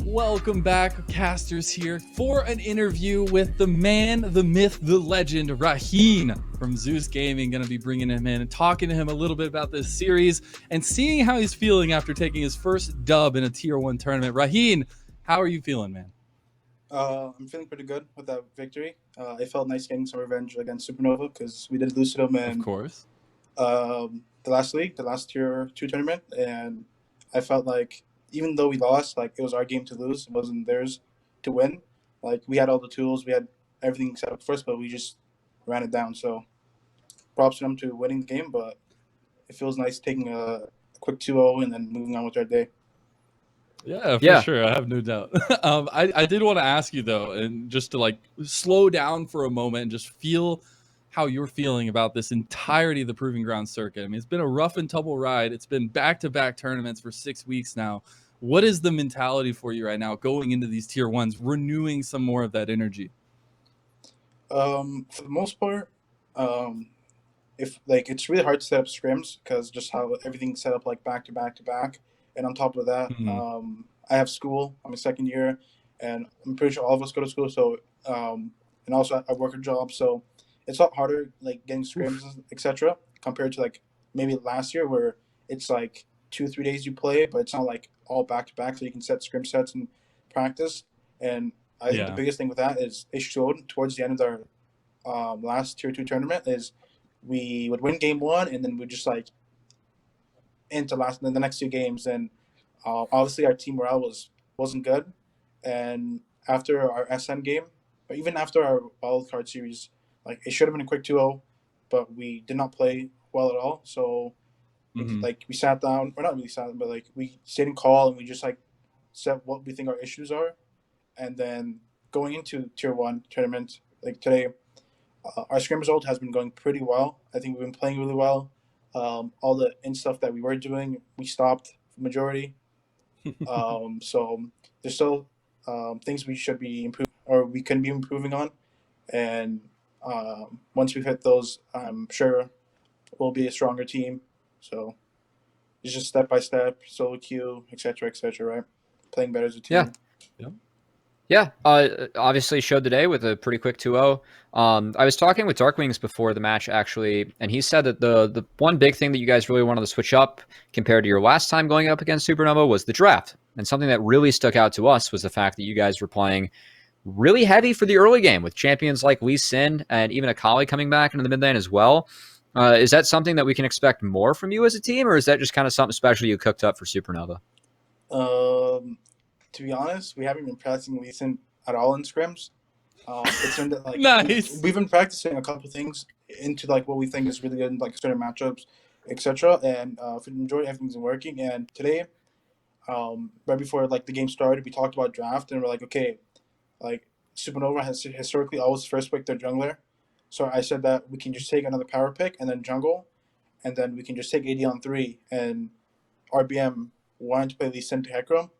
Welcome back, casters here for an interview with the man, the myth, the legend, Raheen from Zeus Gaming. Going to be bringing him in and talking to him a little bit about this series and seeing how he's feeling after taking his first dub in a Tier 1 tournament. Raheen, how are you feeling, man? I'm feeling pretty good with that victory. It felt nice getting some revenge against Supernova because we did lose to them Of in course. the last league, the last Tier 2 tournament. And I felt like even though we lost, like it was our game to lose. It wasn't theirs to win. Like we had all the tools, we had everything set up first, but we just ran it down. So props to them to winning the game, but it feels nice taking a quick 2-0 and then moving on with our day. Yeah, for Yeah. sure. I have no doubt. I did want to ask you though, and just to like slow down for a moment and just feel how you're feeling about this entirety of the Proving Ground circuit. I mean, it's been a rough and tumble ride. It's been back-to-back tournaments for 6 weeks now. What is the mentality for you right now going into these tier ones, renewing some more of that energy? For the most part, if like it's really hard to set up scrims because just how everything's set up like back to back to back, and on top of that, Mm-hmm. I have school. I'm a second year, and I'm pretty sure all of us go to school. So, and also I work a job, so it's a lot harder like getting scrims, etc. Compared to like maybe last year where it's like 2 3 days you play, but it's not like all back to back, so you can set scrim sets and practice. And I think the Yeah. biggest thing with that is it showed towards the end of our last tier 2 tournament is we would win game one and then we just like into the next 2 games. And obviously our team morale wasn't good. And after our SM game, or even after our wild card series, like it should have been a quick 2-0, but we did not play well at all. So Mm-hmm. like we sat down, or not really sat down, but like we stayed in call and we just like said what we think our issues are, and then going into tier 1 tournament like today, our scrim result has been going pretty well. I think we've been playing really well. All the in stuff that we were doing, we stopped the majority. So there's still things we should be improving or we can be improving on. And once we've hit those, I'm sure we'll be a stronger team. So it's just step by step, solo queue, etc., right? Playing better as a Yeah. team. Yep. Yeah. Obviously showed the day with a pretty quick 2-0. I was talking with Darkwings before the match, actually, and he said that the one big thing that you guys really wanted to switch up compared to your last time going up against Supernova was the draft. And something that really stuck out to us was the fact that you guys were playing really heavy for the early game with champions like Lee Sin and even Akali coming back into the mid lane as well. Is that something that we can expect more from you as a team, or is that just kind of something special you cooked up for Supernova? Um, to be honest, we haven't been practicing recent at all in scrims. It's been that, like Nice. we've been practicing a couple things into like what we think is really good in like certain matchups, etc. And for the majority, everything's been working. And today, right before like the game started, we talked about draft, and we're like, okay, like Supernova has historically always first picked their jungler, so I said that we can just take another power pick and then jungle, and then we can just take AD on 3. And RBM wanted to play Lee Sin to Hecarim,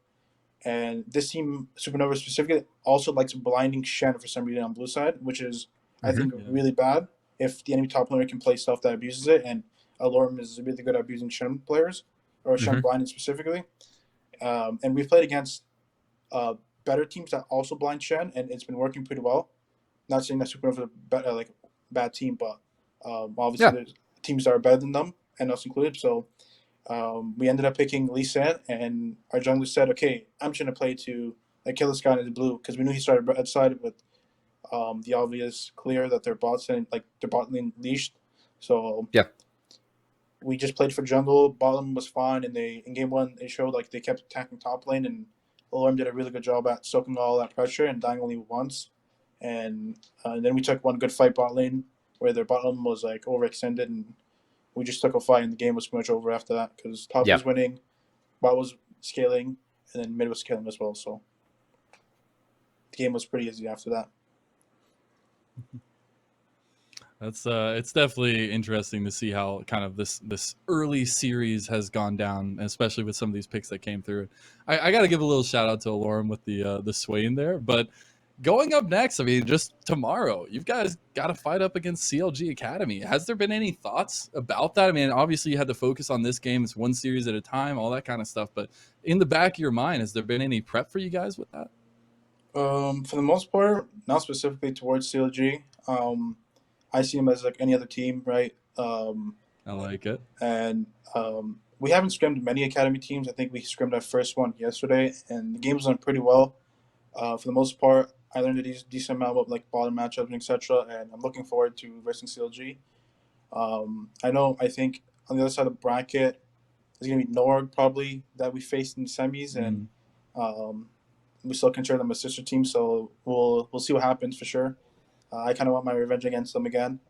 and this team, Supernova specifically, also likes blinding Shen for some reason on blue side, which is, I think, Yeah. really bad if the enemy top laner can play stuff that abuses it. And Alorm is really good at abusing Shen players, or Shen blinded specifically. And we've played against uh, better teams that also blind Shen, and it's been working pretty well. Not saying that Supernova is like a bad team, but obviously Yeah. there's teams that are better than them, and us included. So we ended up picking Lee Sin, and our jungler said, "Okay, I'm trying to play to like kill this guy in the blue," because we knew he started outside with the obvious clear that their bot lane leashed. So Yeah. we just played for jungle. Bottom was fine, and they in game one they showed like they kept attacking top lane, and Alarm did a really good job at soaking all that pressure and dying only once. And then we took one good fight bot lane where their bottom was like overextended, and we just took a fight, and the game was pretty much over after that because top Yeah. was winning, bot was scaling, and then mid was scaling as well. So the game was pretty easy after that. That's it's definitely interesting to see how kind of this early series has gone down, especially with some of these picks that came through. I got to give a little shout out to Alorum with the Swain there, but going up next, I mean, just tomorrow, you guys got to fight up against CLG Academy. Has there been any thoughts about that? I mean, obviously you had to focus on this game. It's one series at a time, all that kind of stuff. But in the back of your mind, has there been any prep for you guys with that? For the most part, not specifically towards CLG. I see them as like any other team, right? I like it. And we haven't scrimmed many academy teams. I think we scrimmed our first one yesterday, and the game's went pretty well. For the most part, I learned a decent amount of like bottom matchups and etc. And I'm looking forward to versing CLG. I think on the other side of the bracket, there's gonna be Norg probably that we faced in the semis, and we still consider them a sister team. So we'll see what happens for sure. I kind of want my revenge against them again.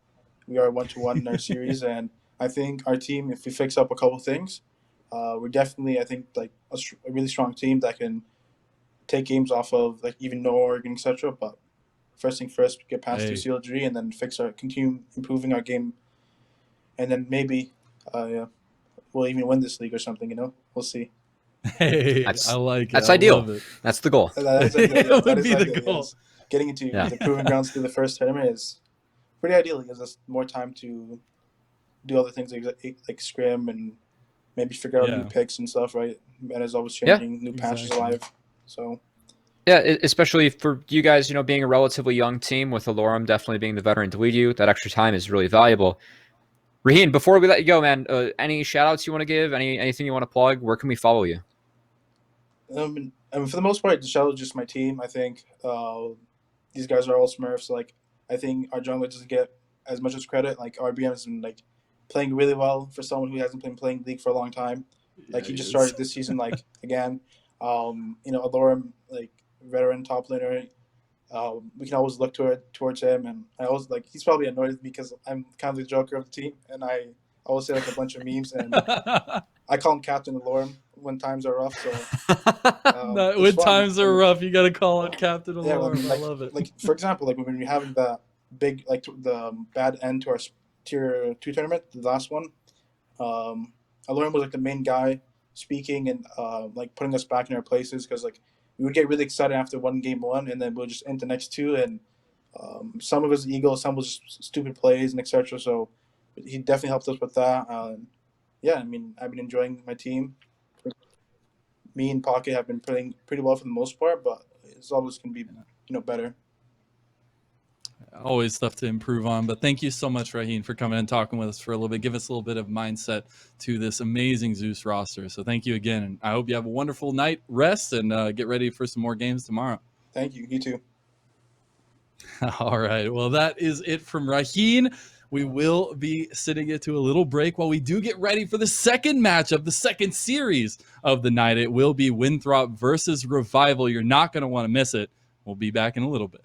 We are 1-1 in our series, and I think our team, if we fix up a couple things, we're definitely, I think, like a really strong team that can take games off of like even Norg and etc. But first thing first, get past Hey. 2 CLG and then continue improving our game, and then maybe we'll even win this league or something. You know, we'll see. Hey, That's- I like it. That's I ideal. love it. That's the goal. That is ideal. That would is be the ideal, goal. yes. Getting into Yeah. the proving grounds through the first tournament is pretty ideal. It gives us more time to do other things like scrim and maybe figure out Yeah. new picks and stuff, right? And as always Yeah, changing, new patches exactly. alive. So Yeah, especially for you guys, you know, being a relatively young team with Alorum definitely being the veteran to lead you, that extra time is really valuable. Raheen, before we let you go, man, any shout outs you want to give? Anything you want to plug? Where can we follow you? for the most part, the show is just my team. I think these guys are all Smurfs. Like I think our jungler doesn't get as much as credit. Like RBM has been like playing really well for someone who hasn't been playing League for a long time. Like he just started this season, like again. Alorum, like veteran top laner. We can always look towards him, and I always like he's probably annoyed with me because I'm kind of the joker of the team, and I always say like a bunch of memes, and I call him Captain Alorum when times are rough. So No, it's when fun. times are rough, you got to call it Captain Yeah, Alarm. I love it. Like for example, like when we're having the big like the bad end to our tier 2 tournament, the last one, Alorum was like the main guy speaking and like putting us back in our places because like we would get really excited after game one and then we'll just end the next two and some of his ego, some was stupid plays and etc. So he definitely helped us with that. Yeah, I mean I've been enjoying my team. Me and Pocket have been playing pretty well for the most part, but it's always going to be better. Always stuff to improve on, but thank you so much, Raheen, for coming and talking with us for a little bit. Give us a little bit of mindset to this amazing Zeus roster. So thank you again, and I hope you have a wonderful night rest and get ready for some more games tomorrow. Thank you. You too. All right. Well, that is it from Raheen. We will be sitting it to a little break while we do get ready for the second match of the second series of the night. It will be Winthrop versus Revival. You're not going to want to miss it. We'll be back in a little bit.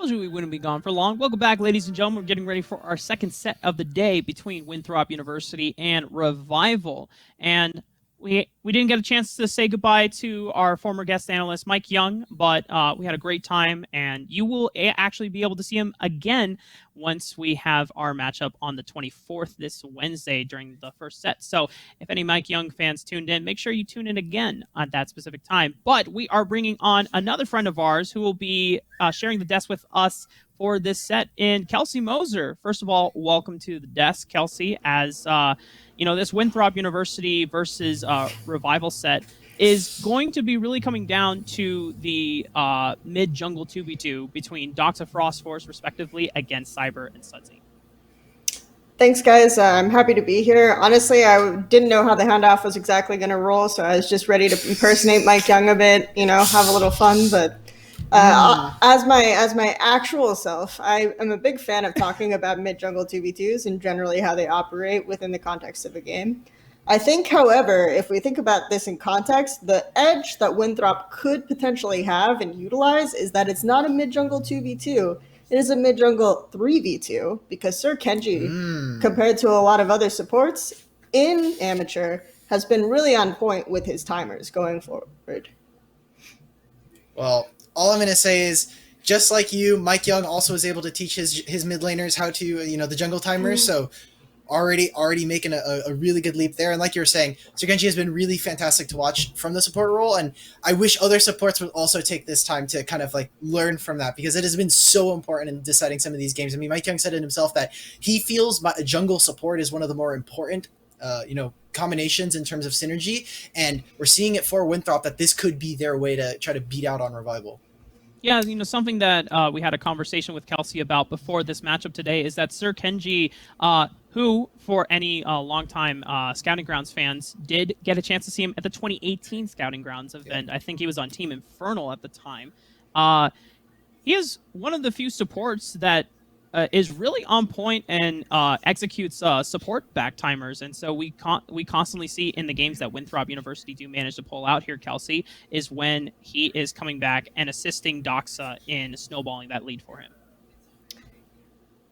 Told you we wouldn't be gone for long. Welcome back, ladies and gentlemen. We're getting ready for our second set of the day between Winthrop University and Revival. And we didn't get a chance to say goodbye to our former guest analyst, Mike Young, but we had a great time, and you will actually be able to see him again once we have our matchup on the 24th this Wednesday during the first set. So if any Mike Young fans tuned in, make sure you tune in again at that specific time. But we are bringing on another friend of ours who will be sharing the desk with us for this set in Kelsey Moser. First of all, welcome to the desk, Kelsey, as this Winthrop University versus Revival set is going to be really coming down to the mid-jungle 2v2 between Doxa Frost Force, respectively, against Cyber and Sudsy. Thanks, guys. I'm happy to be here. Honestly, I didn't know how the handoff was exactly going to roll, so I was just ready to impersonate Mike Young a bit, have a little fun. But as my actual self, I am a big fan of talking about mid-jungle 2v2s and generally how they operate within the context of a game. I think, however, if we think about this in context, the edge that Winthrop could potentially have and utilize is that it's not a mid-jungle 2v2. It is a mid-jungle 3v2 because Sir Kenji, compared to a lot of other supports in Amateur, has been really on point with his timers going forward. Well, all I'm going to say is, just like you, Mike Young also was able to teach his mid laners how to, the jungle timers, so already making a really good leap there. And like you were saying, Sir Kenji has been really fantastic to watch from the support role, and I wish other supports would also take this time to kind of learn from that, because it has been so important in deciding some of these games. I mean, Mike Young said it himself that he feels jungle support is one of the more important combinations in terms of synergy, and we're seeing it for Winthrop that this could be their way to try to beat out on Revival. Yeah, something that we had a conversation with Kelsey about before this matchup today is that Sir Kenji, who, for any longtime Scouting Grounds fans, did get a chance to see him at the 2018 Scouting Grounds event. I think he was on Team Infernal at the time. He is one of the few supports that is really on point and executes support back timers. And so we constantly see in the games that Winthrop University do manage to pull out here, Kelsey, is when he is coming back and assisting Doxa in snowballing that lead for him.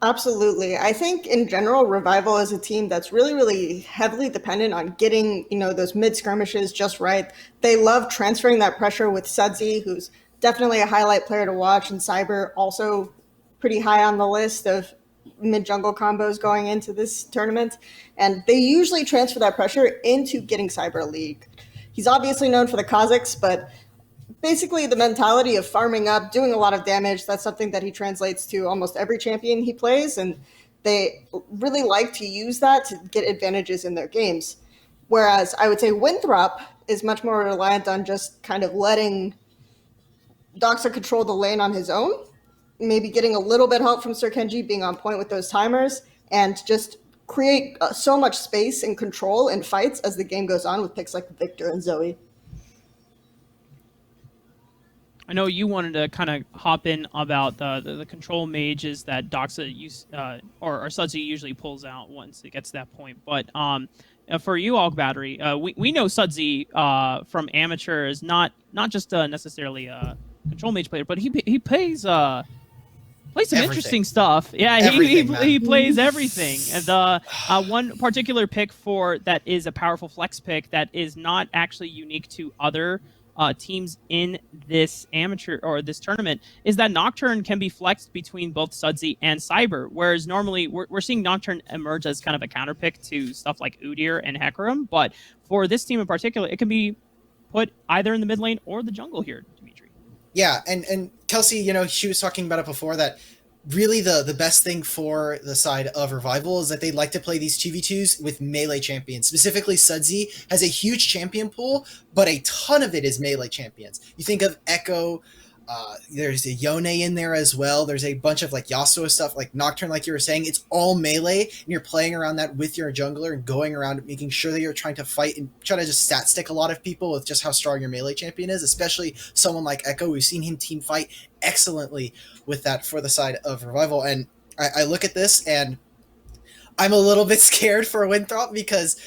Absolutely. I think in general, Revival is a team that's really, really heavily dependent on getting, those mid skirmishes just right. They love transferring that pressure with Sudsy, who's definitely a highlight player to watch, and Cyber also pretty high on the list of mid-jungle combos going into this tournament. And they usually transfer that pressure into getting Cyber a lead. He's obviously known for the Kazakhs, but basically the mentality of farming up, doing a lot of damage, that's something that he translates to almost every champion he plays, and they really like to use that to get advantages in their games. Whereas I would say Winthrop is much more reliant on just kind of letting Doxa control the lane on his own, maybe getting a little bit help from Sir Kenji being on point with those timers, and just create so much space and control in fights as the game goes on with picks like Victor and Zoe. I know you wanted to kind of hop in about the control mages that Doxa or Sudsy usually pulls out once it gets to that point. But for you, Alk Battery, we know Sudsy from Amateur is not just necessarily a control mage player, but he plays some everything. Interesting stuff. Yeah, he plays everything. And one particular pick for that is a powerful flex pick that is not actually unique to other teams in this amateur or this tournament is that Nocturne can be flexed between both Sudsy and Cyber, whereas normally we're seeing Nocturne emerge as kind of a counterpick to stuff like Udyr and Hecarim, but for this team in particular, it can be put either in the mid lane or the jungle here, Dimitri. Yeah, and Kelsey, she was talking about it before that really the best thing for the side of Revival is that they like to play these 2v2s with melee champions. Specifically, Sudsy has a huge champion pool, but a ton of it is melee champions. You think of Echo, there's a Yone in there as well. There's a bunch of Yasuo stuff, like Nocturne, like you were saying. It's all melee, and you're playing around that with your jungler and going around making sure that you're trying to fight and try to just stat stick a lot of people with just how strong your melee champion is, especially someone like Echo. We've seen him team fight excellently with that for the side of Revival. And I look at this, and I'm a little bit scared for Winthrop because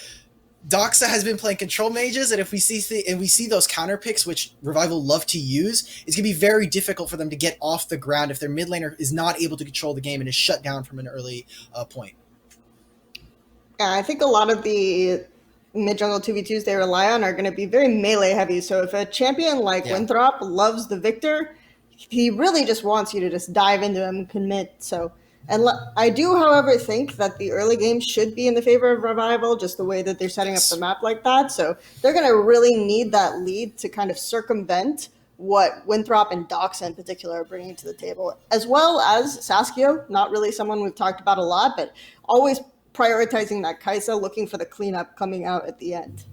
Doxa has been playing control mages, and if we see those counter picks, which Revival love to use, it's gonna be very difficult for them to get off the ground if their mid laner is not able to control the game and is shut down from an early point. Yeah, I think a lot of the mid jungle 2v2s they rely on are going to be very melee heavy. So if a champion like Winthrop loves the Victor, he really just wants you to just dive into him and commit. So, and I do, however, think that the early game should be in the favor of Revival, just the way that they're setting up the map like that. So they're going to really need that lead to kind of circumvent what Winthrop and Doxa in particular are bringing to the table, as well as Saskio, not really someone we've talked about a lot, but always prioritizing that Kaisa, looking for the cleanup coming out at the end.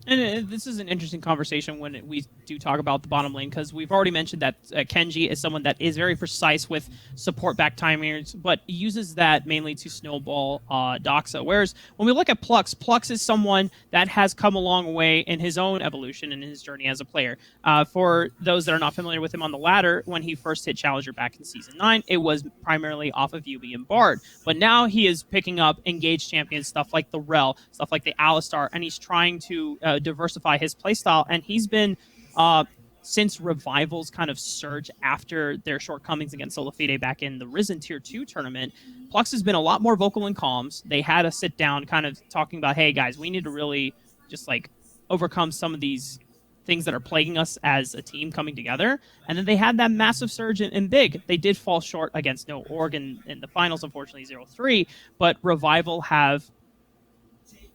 And this is an interesting conversation when we do talk about the bottom lane, because we've already mentioned that Kenji is someone that is very precise with support back timers, but uses that mainly to snowball Doxa. Whereas when we look at Plux, Plux is someone that has come a long way in his own evolution and his journey as a player. For those that are not familiar with him on the ladder, when he first hit Challenger back in Season 9, it was primarily off of UB and Bard. But now he is picking up engaged champions, stuff like the Rel, stuff like the Alistar, and he's trying to diversify his playstyle, and he's been since Revival's kind of surge after their shortcomings against Solafide back in the Risen Tier 2 tournament, Plux has been a lot more vocal in comms. They had a sit down kind of talking about, hey guys, we need to really just like overcome some of these things that are plaguing us as a team coming together. And then they had that massive surge in Big. They did fall short against No Org in the finals, unfortunately 0-3, but Revival have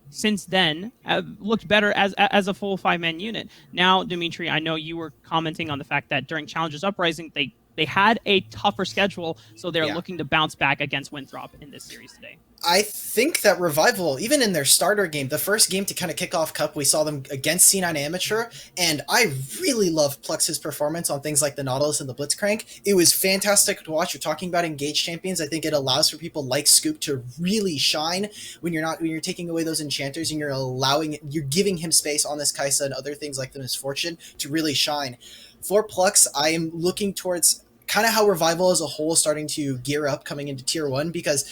since then looked better as a full 5-man unit. Now, Dimitri, I know you were commenting on the fact that during Challengers Uprising, they had a tougher schedule, so they're looking to bounce back against Winthrop in this series today. I think that Revival, even in their starter game, the first game to kind of kick off Cup, we saw them against C9 Amateur, and I really love Plux's performance on things like the Nautilus and the Blitzcrank. It was fantastic to watch. You're talking about engaged champions. I think it allows for people like Scoop to really shine when you're taking away those enchanters and you're giving him space on this Kaisa and other things like the Misfortune to really shine. For Plux, I am looking towards kind of how Revival as a whole is starting to gear up coming into Tier 1, because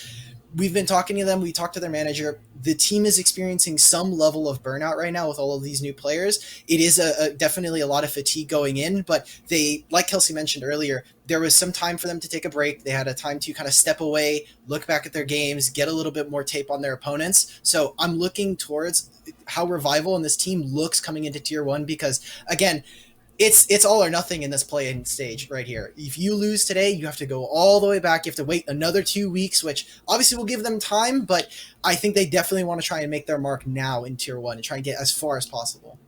we've been talking to them. We talked to their manager. The team is experiencing some level of burnout right now with all of these new players. It is definitely a lot of fatigue going in, but they, like Kelsey mentioned earlier, there was some time for them to take a break. They had a time to kind of step away, look back at their games, get a little bit more tape on their opponents. So I'm looking towards how Revival and this team looks coming into Tier 1, because, again, it's all or nothing in this play-in stage right here. If you lose today, you have to go all the way back. You have to wait another 2 weeks, which obviously will give them time, but I think they definitely want to try and make their mark now in Tier 1 and try and get as far as possible.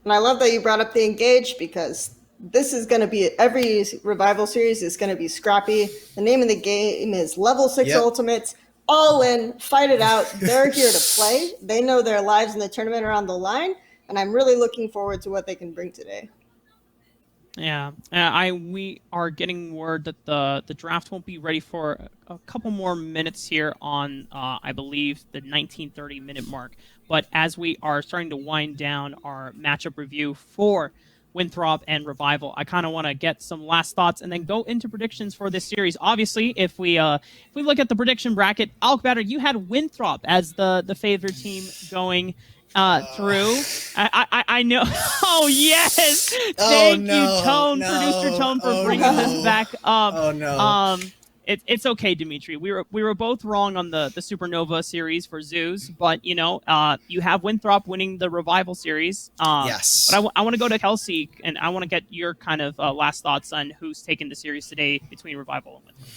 And I love that you brought up the engage, because this is going to be, every Revival series is going to be scrappy. The name of the game is Level 6 Ultimates. All in, fight it out. They're here to play. They know their lives in the tournament are on the line. And I'm really looking forward to what they can bring today. Yeah, we are getting word that the draft won't be ready for a couple more minutes here on, I believe, the 19:30 minute mark. But as we are starting to wind down our matchup review for Winthrop and Revival, I kind of want to get some last thoughts and then go into predictions for this series. Obviously, if we look at the prediction bracket, Alkbatter, you had Winthrop as the favorite team going through. I know. Oh yes! Thank you, Tone, producer Tone, for bringing this back up. Oh no. It's okay, Dimitri. We were both wrong on the Supernova series for Zeus, but you have Winthrop winning the Revival series. Yes. But I want to go to Kelsey, and I want to get your kind of last thoughts on who's taking the series today between Revival and Winthrop.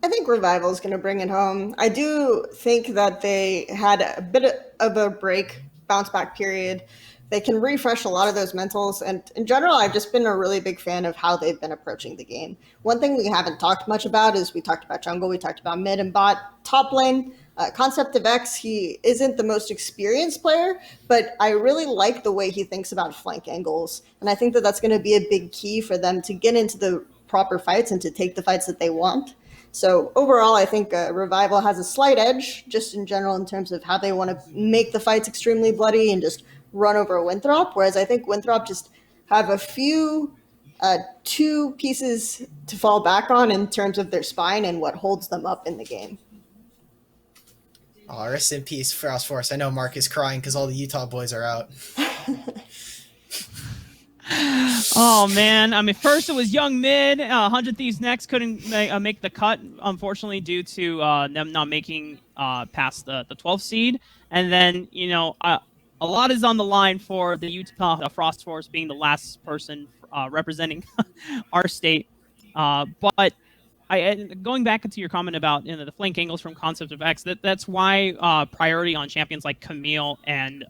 I think Revival is going to bring it home. I do think that they had a bit of a break, bounce back period. They can refresh a lot of those mentals. And in general, I've just been a really big fan of how they've been approaching the game. One thing we haven't talked much about is we talked about jungle, we talked about mid and bot. Top lane, Concept of X, he isn't the most experienced player, but I really like the way he thinks about flank angles. And I think that that's going to be a big key for them to get into the proper fights and to take the fights that they want. So overall, I think Revival has a slight edge just in general in terms of how they want to make the fights extremely bloody and just run over Winthrop, whereas I think Winthrop just have a few two pieces to fall back on in terms of their spine and what holds them up in the game. Oh, rest in peace, Frost Force. I know Mark is crying because all the Utah boys are out. Oh man, I mean, first it was Young Mid. 100 Thieves Next couldn't make the cut, unfortunately, due to them not making past the 12th seed. And then a lot is on the line for the Utah Frost Force being the last person representing our state. But going back into your comment about the flank angles from Concept of X, that's why priority on champions like Camille and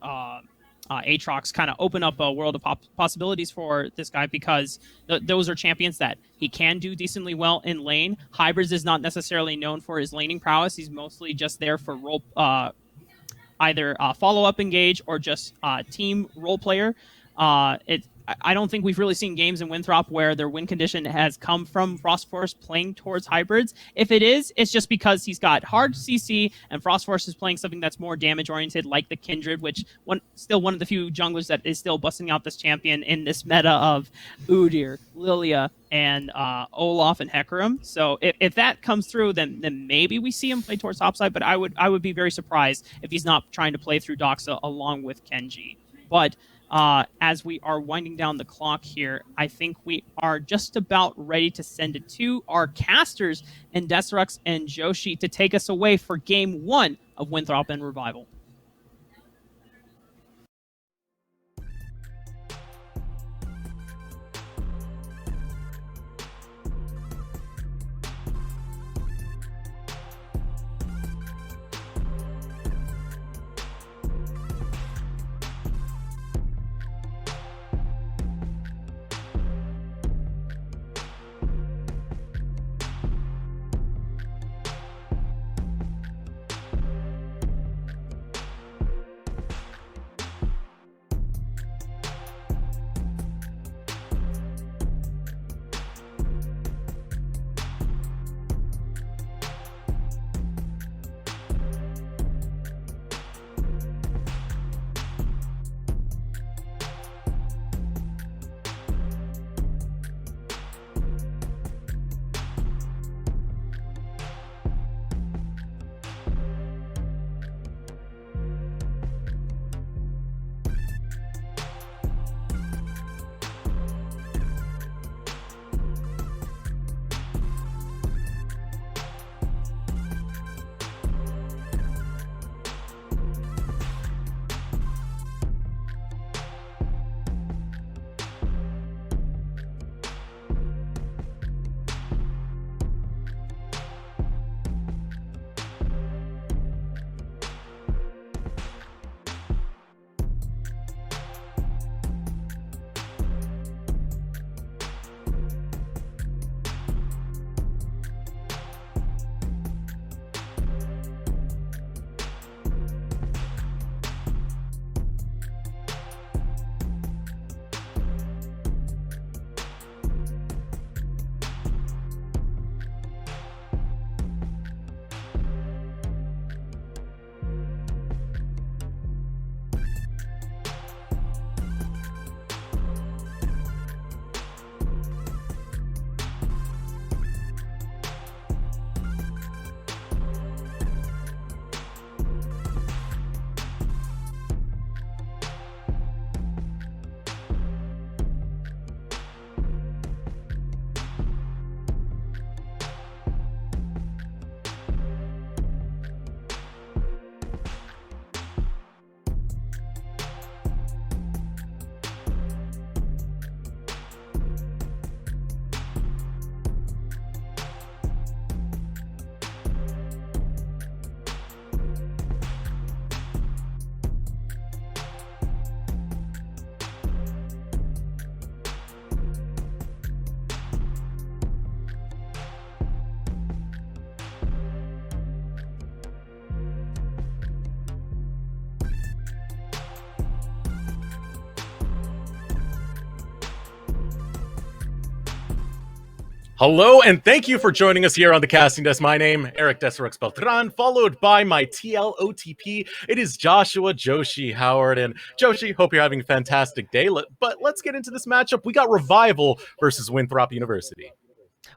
Aatrox kind of open up a world of possibilities for this guy, because those are champions that he can do decently well in lane. Hybrids is not necessarily known for his laning prowess. He's mostly just there for role, either follow-up engage or just team role player. I don't think we've really seen games in Winthrop where their win condition has come from Frost Force playing towards hybrids. If it is, it's just because he's got hard CC and Frost Force is playing something that's more damage oriented, like the Kindred, which still one of the few junglers that is still busting out this champion in this meta of Udyr, Lilia, and Olaf and Hecarim. So if that comes through, then maybe we see him play towards topside. But I would be very surprised if he's not trying to play through Doxa along with Kenji. But as we are winding down the clock here, I think we are just about ready to send it to our casters and Desrux and Joshi to take us away for game 1 of Winthrop and Revival. Hello, and thank you for joining us here on the casting desk. My name, Eric Desirux Beltran, followed by my TLOTP. It is Joshua Joshi Howard. And Joshi, hope you're having a fantastic day. But let's get into this matchup. We got Revival versus Winthrop University.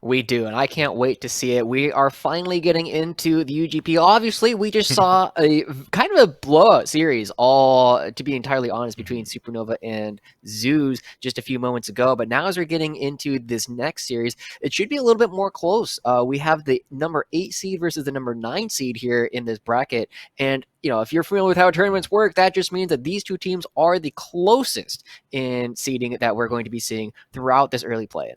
We do, and I can't wait to see it. We are finally getting into the UGP. Obviously, we just saw a kind of a blowout series, all to be entirely honest, between Supernova and Zeus just a few moments ago. But now, as we're getting into this next series, it should be a little bit more close. We have the number 8 seed versus the number 9 seed here in this bracket, and if you're familiar with how tournaments work, that just means that these two teams are the closest in seeding that we're going to be seeing throughout this early play-in.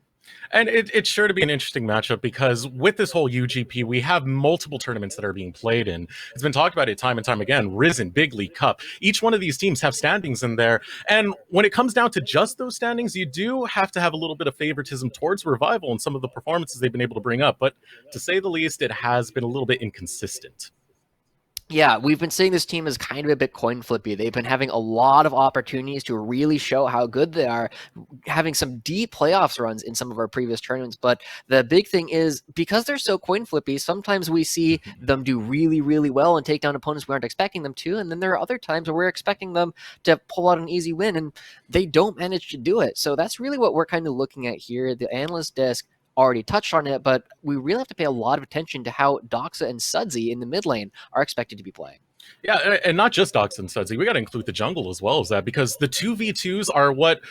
And it's sure to be an interesting matchup because with this whole UGP, we have multiple tournaments that are being played in. It's been talked about it time and time again, Risen, Big League Cup. Each one of these teams have standings in there. And when it comes down to just those standings, you do have to have a little bit of favoritism towards Revival and some of the performances they've been able to bring up. But to say the least, it has been a little bit inconsistent. Yeah, we've been seeing this team as kind of a bit coin flippy. They've been having a lot of opportunities to really show how good they are, having some deep playoffs runs in some of our previous tournaments. But the big thing is, because they're so coin flippy, sometimes we see them do really, really well and take down opponents we aren't expecting them to. And then there are other times where we're expecting them to pull out an easy win, and they don't manage to do it. So that's really what we're kind of looking at here. The analyst desk already touched on it, but we really have to pay a lot of attention to how Doxa and Sudsy in the mid lane are expected to be playing. Yeah, and not just Doxa and Sudsy. We got to include the jungle as well as that, because the 2v2s are what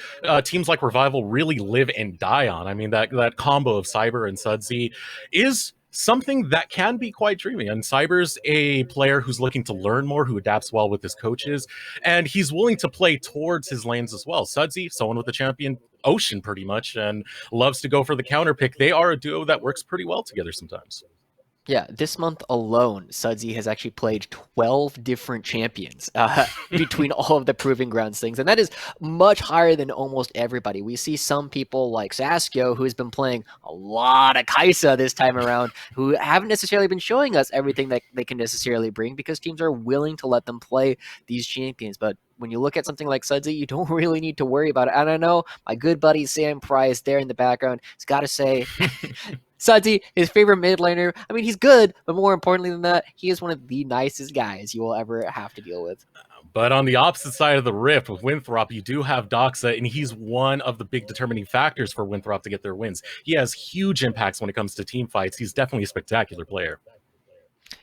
teams like Revival really live and die on. I mean, that combo of Cyber and Sudsy is something that can be quite dreamy. And Cyber's a player who's looking to learn more, who adapts well with his coaches, and he's willing to play towards his lanes as well. Sudsy, someone with the champion Ocean pretty much, and loves to go for the counter pick. They are a duo that works pretty well together sometimes. Yeah, this month alone, Sudsy has actually played 12 different champions between all of the Proving Grounds things, and that is much higher than almost everybody. We see some people like Saskio, who has been playing a lot of Kaisa this time around, who haven't necessarily been showing us everything that they can necessarily bring, because teams are willing to let them play these champions. But when you look at something like Sudsy, you don't really need to worry about it. And I know my good buddy Sam Price there in the background has got to say, Sudsy, his favorite mid laner. I mean, he's good, but more importantly than that, he is one of the nicest guys you will ever have to deal with. But on the opposite side of the rift with Winthrop, you do have Doxa, and he's one of the big determining factors for Winthrop to get their wins. He has huge impacts when it comes to team fights. He's definitely a spectacular player.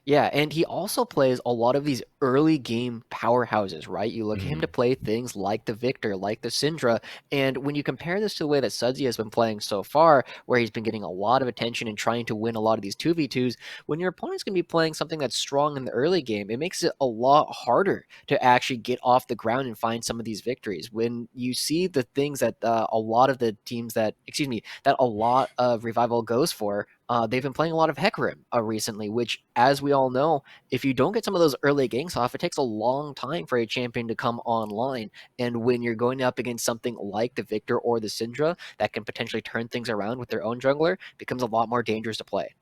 Yeah, and he also plays a lot of these early game powerhouses, right? You look at him to play things like the Victor, like the Syndra, and when you compare this to the way that Sudsy has been playing so far, where he's been getting a lot of attention and trying to win a lot of these 2v2s, when your opponent's going to be playing something that's strong in the early game, it makes it a lot harder to actually get off the ground and find some of these victories. When you see the things that a lot of the teams that a lot of Revival goes for, they've been playing a lot of Hecarim recently, which, as we all know, if you don't get some of those early ganks off, it takes a long time for a champion to come online. And when you're going up against something like the Victor or the Syndra that can potentially turn things around with their own jungler, it becomes a lot more dangerous to play.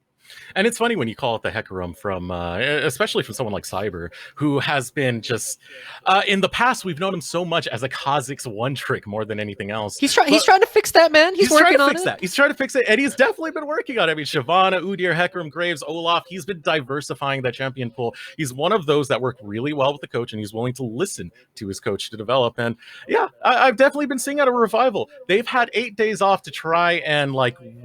And it's funny when you call it the Hecarim from, especially from someone like Cyber, who has been just, in the past, we've known him so much as a Kha'Zix one-trick more than anything else. He's trying to fix that, man. He's working on it. He's trying to fix it, and he's definitely been working on it. I mean, Shyvana, Udyr, Hecarim, Graves, Olaf, he's been diversifying that champion pool. He's one of those that work really well with the coach, and he's willing to listen to his coach to develop. And yeah, I've definitely been seeing out of Revival. They've had 8 days off to try and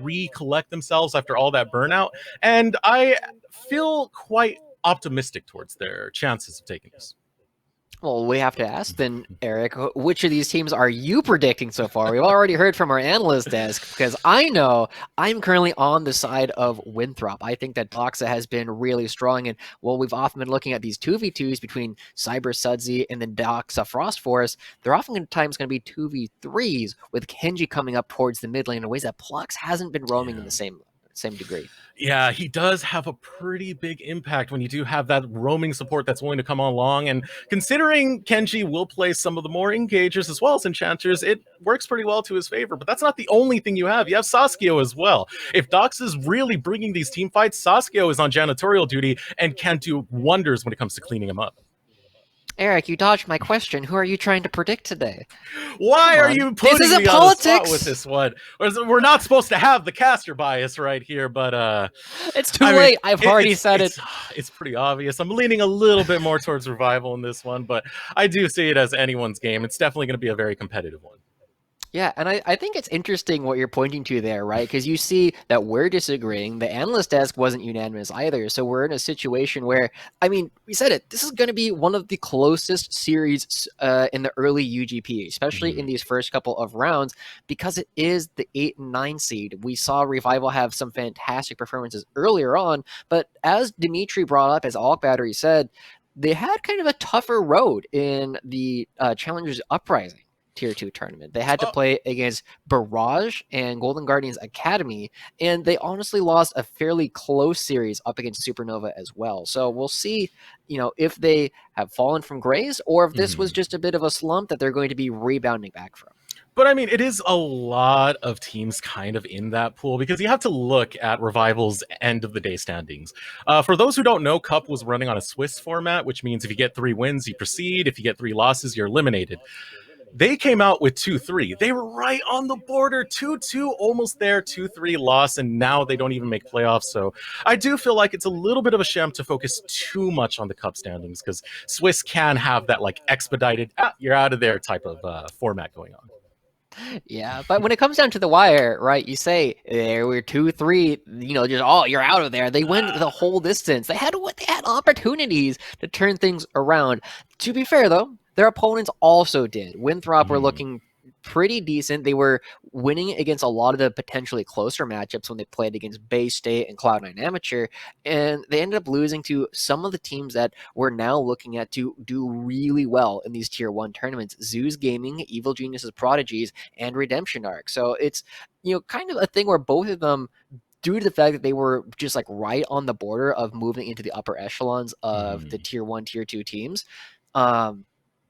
recollect themselves after all that burnout. And I feel quite optimistic towards their chances of taking this. Well, we have to ask then, Eric, which of these teams are you predicting so far? We've already heard from our analyst desk, because I know I'm currently on the side of Winthrop. I think that Doxa has been really strong, and we've often been looking at these 2v2s between Cyber Sudsy and then Doxa Frost Forest. They're oftentimes going to be 2v3s with Kenji coming up towards the mid lane in ways that Plux hasn't been roaming in the same degree. Yeah, he does have a pretty big impact when you do have that roaming support that's willing to come along. And considering Kenji will play some of the more engagers as well as enchanters, it works pretty well to his favor. But that's not the only thing you have. You have Saskio as well. If Dox is really bringing these team fights, Saskio is on janitorial duty and can do wonders when it comes to cleaning him up. Eric, you dodged my question. Who are you trying to predict today? Why are you putting This isn't me on the politics. spot with this one? We're not supposed to have the caster bias right here, but It's too late. I've already said it. It's pretty obvious. I'm leaning a little bit more towards Revival in this one, but I do see it as anyone's game. It's definitely going to be a very competitive one. Yeah, and I think it's interesting what you're pointing to there, right? Because you see that we're disagreeing. The analyst desk wasn't unanimous either. So we're in a situation where, I mean, we said it, this is going to be one of the closest series in the early UGP, especially in these first couple of rounds, because it is the 8 and 9 seed. We saw Revival have some fantastic performances earlier on, but as Dimitri brought up, as Alk Battery said, they had kind of a tougher road in the Challengers Uprising Tier 2 tournament. They had to play against Barrage and Golden Guardians Academy, and they honestly lost a fairly close series up against Supernova as well. So we'll see, if they have fallen from grace or if this was just a bit of a slump that they're going to be rebounding back from. But I mean, it is a lot of teams kind of in that pool because you have to look at Revival's end of the day standings. For those who don't know, Cup was running on a Swiss format, which means if you get 3 wins, you proceed. If you get 3 losses, you're eliminated. They came out with 2-3. They were right on the border, 2-2, almost there, 2-3 loss, and now they don't even make playoffs. So I do feel like it's a little bit of a sham to focus too much on the Cup standings because Swiss can have that like expedited, you're out of there type of format going on. Yeah, but when it comes down to the wire, right, you say there were 2-3, just, you're out of there. They went the whole distance. They had opportunities to turn things around. To be fair, though, their opponents also did. Winthrop were looking pretty decent. They were winning against a lot of the potentially closer matchups when they played against Bay State and Cloud9 Amateur, and they ended up losing to some of the teams that we're now looking at to do really well in these Tier 1 tournaments: Zeus Gaming, Evil Geniuses Prodigies, and Redemption Arc. So it's, kind of a thing where both of them, due to the fact that they were just like right on the border of moving into the upper echelons of the Tier 1, Tier 2 teams,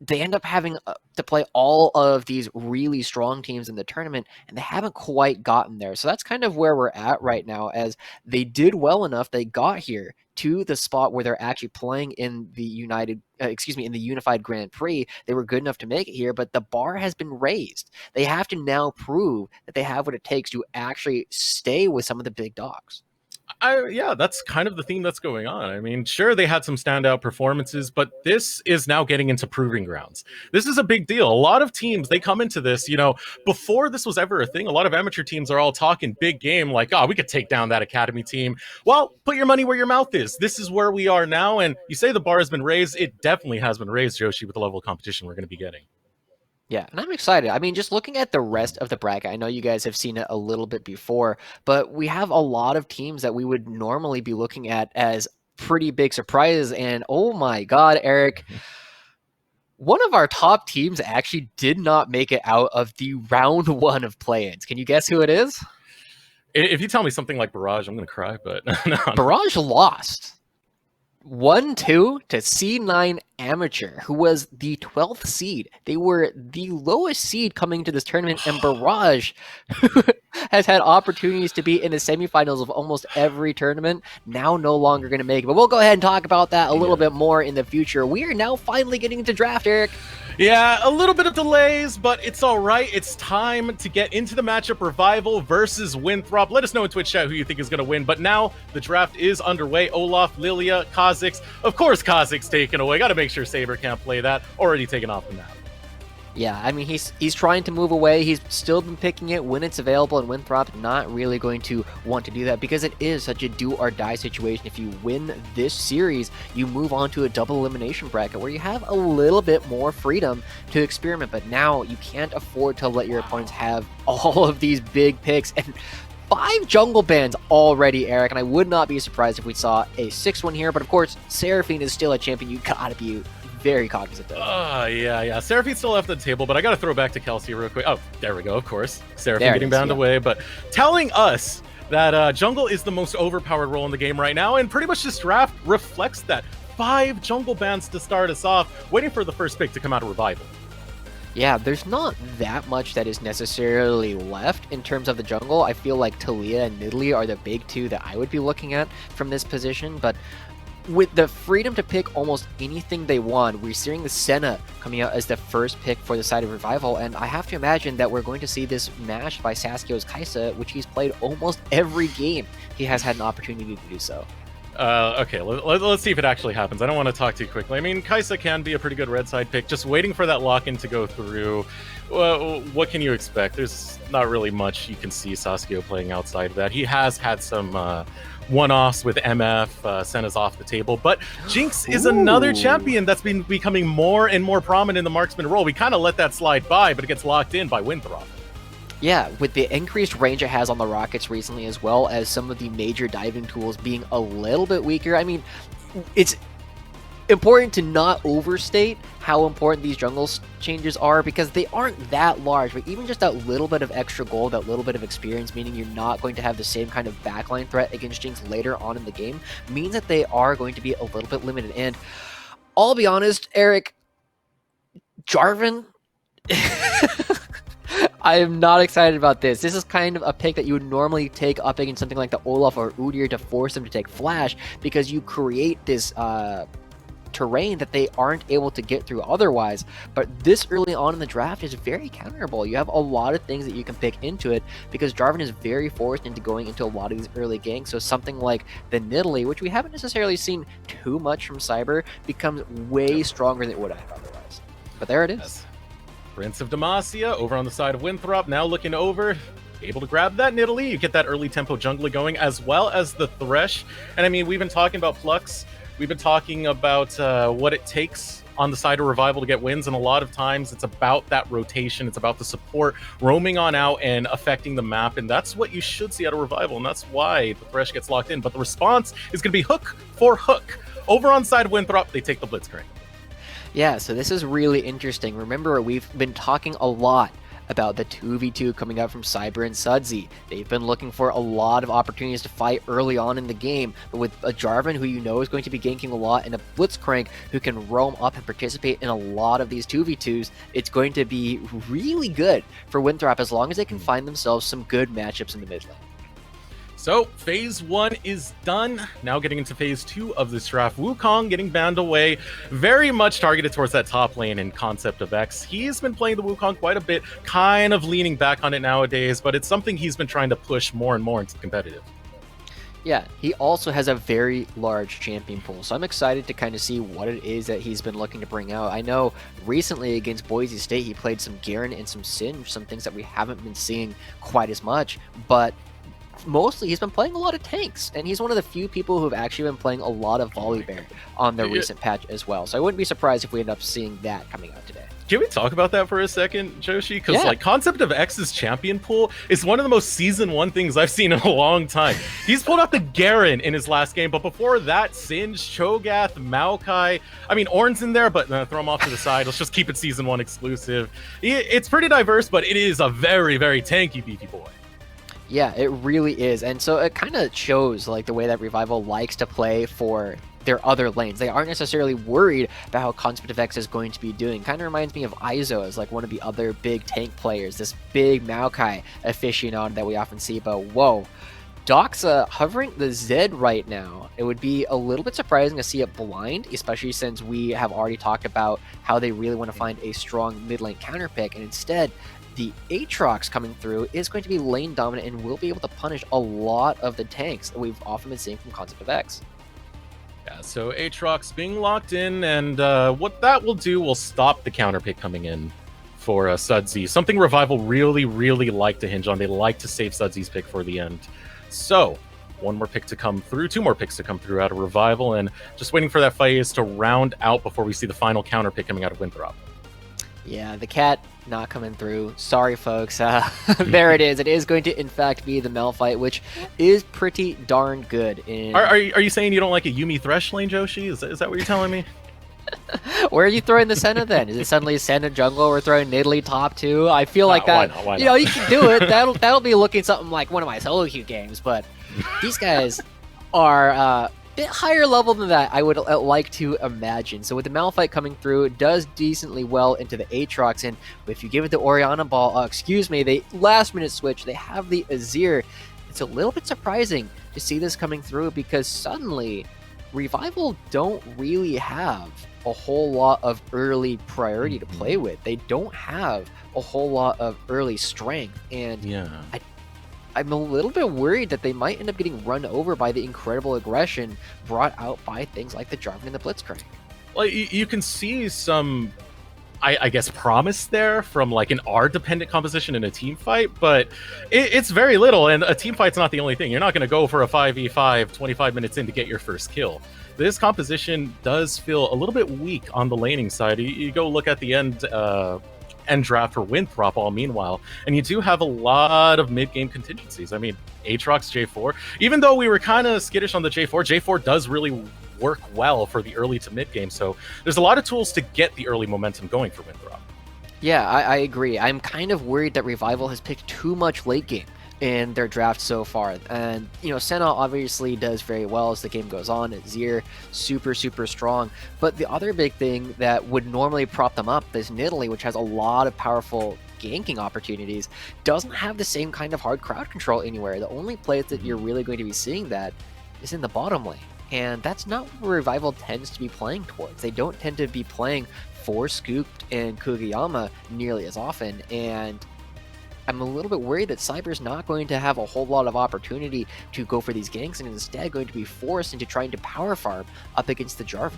they end up having to play all of these really strong teams in the tournament, and they haven't quite gotten there. So that's kind of where we're at right now, as they did well enough. They got here to the spot where they're actually playing in the in the Unified Grand Prix. They were good enough to make it here, but the bar has been raised. They have to now prove that they have what it takes to actually stay with some of the big dogs. Yeah, that's kind of the theme that's going on. I mean, sure, they had some standout performances, but this is now getting into proving grounds. This is a big deal. A lot of teams, they come into this, before this was ever a thing, a lot of amateur teams are all talking big game, like, we could take down that academy team. Well, put your money where your mouth is. This is where we are now, and you say the bar has been raised. It definitely has been raised, Joshi, with the level of competition we're going to be getting. Yeah, and I'm excited. I mean, just looking at the rest of the bracket, I know you guys have seen it a little bit before, but we have a lot of teams that we would normally be looking at as pretty big surprises. And oh my God, Eric, one of our top teams actually did not make it out of the round 1 of play-ins. Can you guess who it is? If you tell me something like Barrage, I'm going to cry, but no. Barrage lost 1-2 to C9 Amateur, who was the 12th seed. They were the lowest seed coming to this tournament, and Barrage has had opportunities to be in the semifinals of almost every tournament, now no longer going to make it. But we'll go ahead and talk about that a little bit more in the future. We are now finally getting into draft, Eric. Yeah, a little bit of delays, but it's all right. It's time to get into the matchup: Revival versus Winthrop. Let us know in Twitch chat who you think is going to win. But now the draft is underway. Olaf, Lilia, Kha'Zix. Of course, Kha'Zix taken away. Got to make sure Saber can't play that. Already taken off the map. Yeah, I mean, he's trying to move away. He's still been picking it when it's available, and Winthrop not really going to want to do that because it is such a do-or-die situation. If you win this series, you move on to a double elimination bracket where you have a little bit more freedom to experiment, but now you can't afford to let your opponents have all of these big picks. And 5 jungle bans already, Eric, and I would not be surprised if we saw a 6th one here, but of course, Seraphine is still a champion you gotta be very cognizant of. Yeah. Seraphine still left the table, but I got to throw back to Kelsey real quick. Oh, there we go, of course. Seraphine getting banned away, but telling us that jungle is the most overpowered role in the game right now, and pretty much this draft reflects that. 5 jungle bans to start us off, waiting for the first pick to come out of Revival. Yeah, there's not that much that is necessarily left in terms of the jungle. I feel like Talia and Nidalee are the big 2 that I would be looking at from this position, but with the freedom to pick almost anything they want, we're seeing the Senna coming out as the first pick for the side of Revival, and I have to imagine that we're going to see this mashed by Saskio's Kaisa, which he's played almost every game he has had an opportunity to do so. Okay, let's see if it actually happens. I don't want to talk too quickly. I mean, Kaisa can be a pretty good red side pick. Just waiting for that lock-in to go through. Well, what can you expect? There's not really much you can see Sasuke playing outside of that. He has had some one-offs with MF, Senna's off the table, but Jinx is another champion that's been becoming more and more prominent in the marksman role. We kind of let that slide by, but it gets locked in by Winthrop. Yeah, with the increased range it has on the rockets recently, as well as some of the major diving tools being a little bit weaker. I mean, it's important to not overstate how important these jungle changes are, because they aren't that large, but even just that little bit of extra gold, that little bit of experience, meaning you're not going to have the same kind of backline threat against Jinx later on in the game, means that they are going to be a little bit limited. And I'll be honest, Eric, Jarvan... I am not excited about this. This is kind of a pick that you would normally take up against something like the Olaf or Udyr to force them to take Flash, because you create this terrain that they aren't able to get through otherwise. But this early on in the draft is very counterable. You have a lot of things that you can pick into it, because Jarvan is very forced into going into a lot of these early ganks. So something like the Nidalee, which we haven't necessarily seen too much from Cyber, becomes way stronger than it would have otherwise. But there it is. Prince of Demacia over on the side of Winthrop, now looking over, able to grab that Nidalee. You get that early tempo jungler going, as well as the Thresh. And I mean, we've been talking about Flux. We've been talking about what it takes on the side of Revival to get wins, and a lot of times it's about that rotation. It's about the support roaming on out and affecting the map, and that's what you should see out of Revival, and that's why the Thresh gets locked in. But the response is going to be hook for hook. Over on side of Winthrop, they take the Blitzcrank. Yeah, so this is really interesting. Remember, we've been talking a lot about the 2v2 coming out from Cyber and Sudsy. They've been looking for a lot of opportunities to fight early on in the game, but with a Jarvan who you know is going to be ganking a lot, and a Blitzcrank who can roam up and participate in a lot of these 2v2s, it's going to be really good for Winthrop as long as they can find themselves some good matchups in the mid lane. So, Phase 1 is done. Now getting into Phase 2 of this draft. Wukong getting banned away. Very much targeted towards that top lane in Concept of X. He's been playing the Wukong quite a bit, kind of leaning back on it nowadays, but it's something he's been trying to push more and more into competitive. Yeah, he also has a very large champion pool, so I'm excited to kind of see what it is that he's been looking to bring out. I know recently against Boise State, he played some Garen and some Singe, some things that we haven't been seeing quite as much, but mostly he's been playing a lot of tanks, and he's one of the few people who have actually been playing a lot of Volibear on the recent patch as well. So I wouldn't be surprised if we end up seeing that coming out today. Can we talk about that for a second, Joshi? Because Yeah. like Concept of X's champion pool is one of the most Season 1 things I've seen in a long time. He's pulled out the Garen in his last game, but before that, Singe, Cho'Gath, Maokai. I mean, Ornn's in there, but throw him off to the side. Let's just keep it Season 1 exclusive. It's pretty diverse, but it is a very, very tanky, beefy boy. Yeah, it really is. And so it kind of shows like the way that Revival likes to play for their other lanes. They aren't necessarily worried about how Concept of X is going to be doing. Kind of reminds me of Izo as like one of the other big tank players, this big Maokai aficionado that we often see. But whoa, Doxa hovering the Zed right now. It would be a little bit surprising to see it blind, especially since we have already talked about how they really want to find a strong mid lane counter pick, and instead the Aatrox coming through is going to be lane dominant and will be able to punish a lot of the tanks that we've often been seeing from Concept of X. Yeah, so Aatrox being locked in, and what that will do will stop the counter pick coming in for Sudsy. Something Revival really, really like to hinge on. They like to save Sudsy's pick for the end. So, one more pick to come through, two more picks to come through out of Revival, and just waiting for that phase to round out before we see the final counter pick coming out of Winthrop. Yeah, the cat not coming through. Sorry, folks. There it is. It is going to, in fact, be the Malphite, which is pretty darn good. Are you saying you don't like a Yuumi Thresh lane, Joshi? Is that what you're telling me? Where are you throwing the Senna then? Is it suddenly Senna jungle? We're throwing Nidalee top 2? I feel like that. Why You not? know, you can do it. That'll be looking something like one of my solo queue games. But these guys are a bit higher level than that, I would like to imagine. So with the Malphite coming through, it does decently well into the Aatrox, and if you give it the Orianna ball, they last minute switch. They have the Azir. It's a little bit surprising to see this coming through, because suddenly Revival don't really have a whole lot of early priority to play with. They don't have a whole lot of early strength, and Yeah. I'm a little bit worried that they might end up getting run over by the incredible aggression brought out by things like the Jarvan and the Blitzcrank. Well, you can see some, I guess, promise there from like an R-dependent composition in a team fight, but it's very little, and a team fight's not the only thing. You're not going to go for a 5v5 25 minutes in to get your first kill. This composition does feel a little bit weak on the laning side. You go look at the end draft for Winthrop all meanwhile, and you do have a lot of mid-game contingencies. I mean, Aatrox, J4, even though we were kind of skittish on the J4 does really work well for the early to mid game, so there's a lot of tools to get the early momentum going for Winthrop. Yeah, I agree. I'm kind of worried that Revival has picked too much late game in their draft so far. And, Senna obviously does very well as the game goes on. Azir, super, super strong. But the other big thing that would normally prop them up is Nidalee, which has a lot of powerful ganking opportunities, doesn't have the same kind of hard crowd control anywhere. The only place that you're really going to be seeing that is in the bottom lane. And that's not where Revival tends to be playing towards. They don't tend to be playing for Scooped and Kugiyama nearly as often. And I'm a little bit worried that Cyber's not going to have a whole lot of opportunity to go for these ganks and instead going to be forced into trying to power farm up against the Jarvan.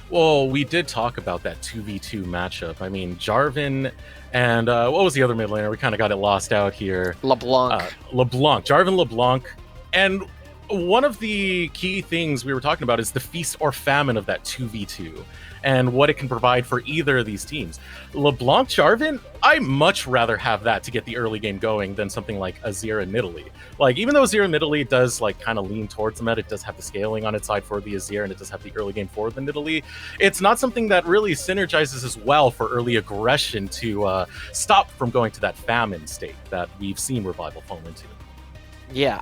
Well, we did talk about that 2v2 matchup. I mean, Jarvan and what was the other mid laner? We kind of got it lost out here. LeBlanc. Jarvan LeBlanc. And one of the key things we were talking about is the feast or famine of that 2v2 and what it can provide for either of these teams. LeBlanc, Jarvan, I much rather have that to get the early game going than something like Azir and Nidalee. Like, even though Azir and Nidalee does like kind of lean towards the meta, it does have the scaling on its side for the Azir and it does have the early game for the Nidalee, it's not something that really synergizes as well for early aggression to stop from going to that famine state that we've seen Revival fall into. Yeah,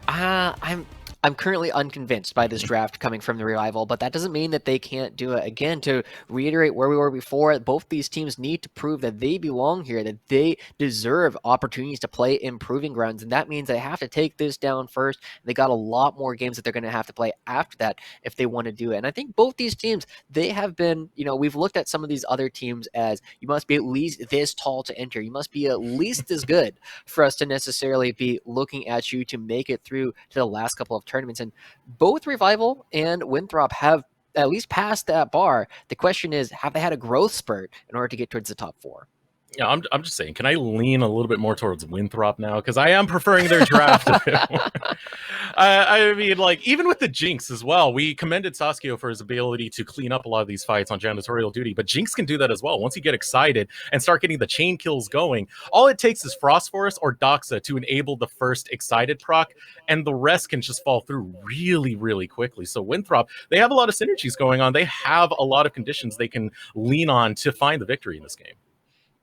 I'm currently unconvinced by this draft coming from the Revival, but that doesn't mean that they can't do it. Again, to reiterate where we were before, both these teams need to prove that they belong here, that they deserve opportunities to play in Proving Grounds, and that means they have to take this down first. They got a lot more games that they're going to have to play after that if they want to do it. And I think both these teams, they have been, we've looked at some of these other teams as you must be at least this tall to enter. You must be at least as good for us to necessarily be looking at you to make it through to the last couple of tournaments, and both Revival and Winthrop have at least passed that bar. The question is, have they had a growth spurt in order to get towards the top 4? Yeah, I'm just saying, can I lean a little bit more towards Winthrop now? Because I am preferring their draft. I mean, like, even with the Jinx as well, we commended Sasuke for his ability to clean up a lot of these fights on janitorial duty, but Jinx can do that as well. Once you get excited and start getting the chain kills going, all it takes is Frost Forest or Doxa to enable the first excited proc, and the rest can just fall through really, really quickly. So Winthrop, they have a lot of synergies going on. They have a lot of conditions they can lean on to find the victory in this game.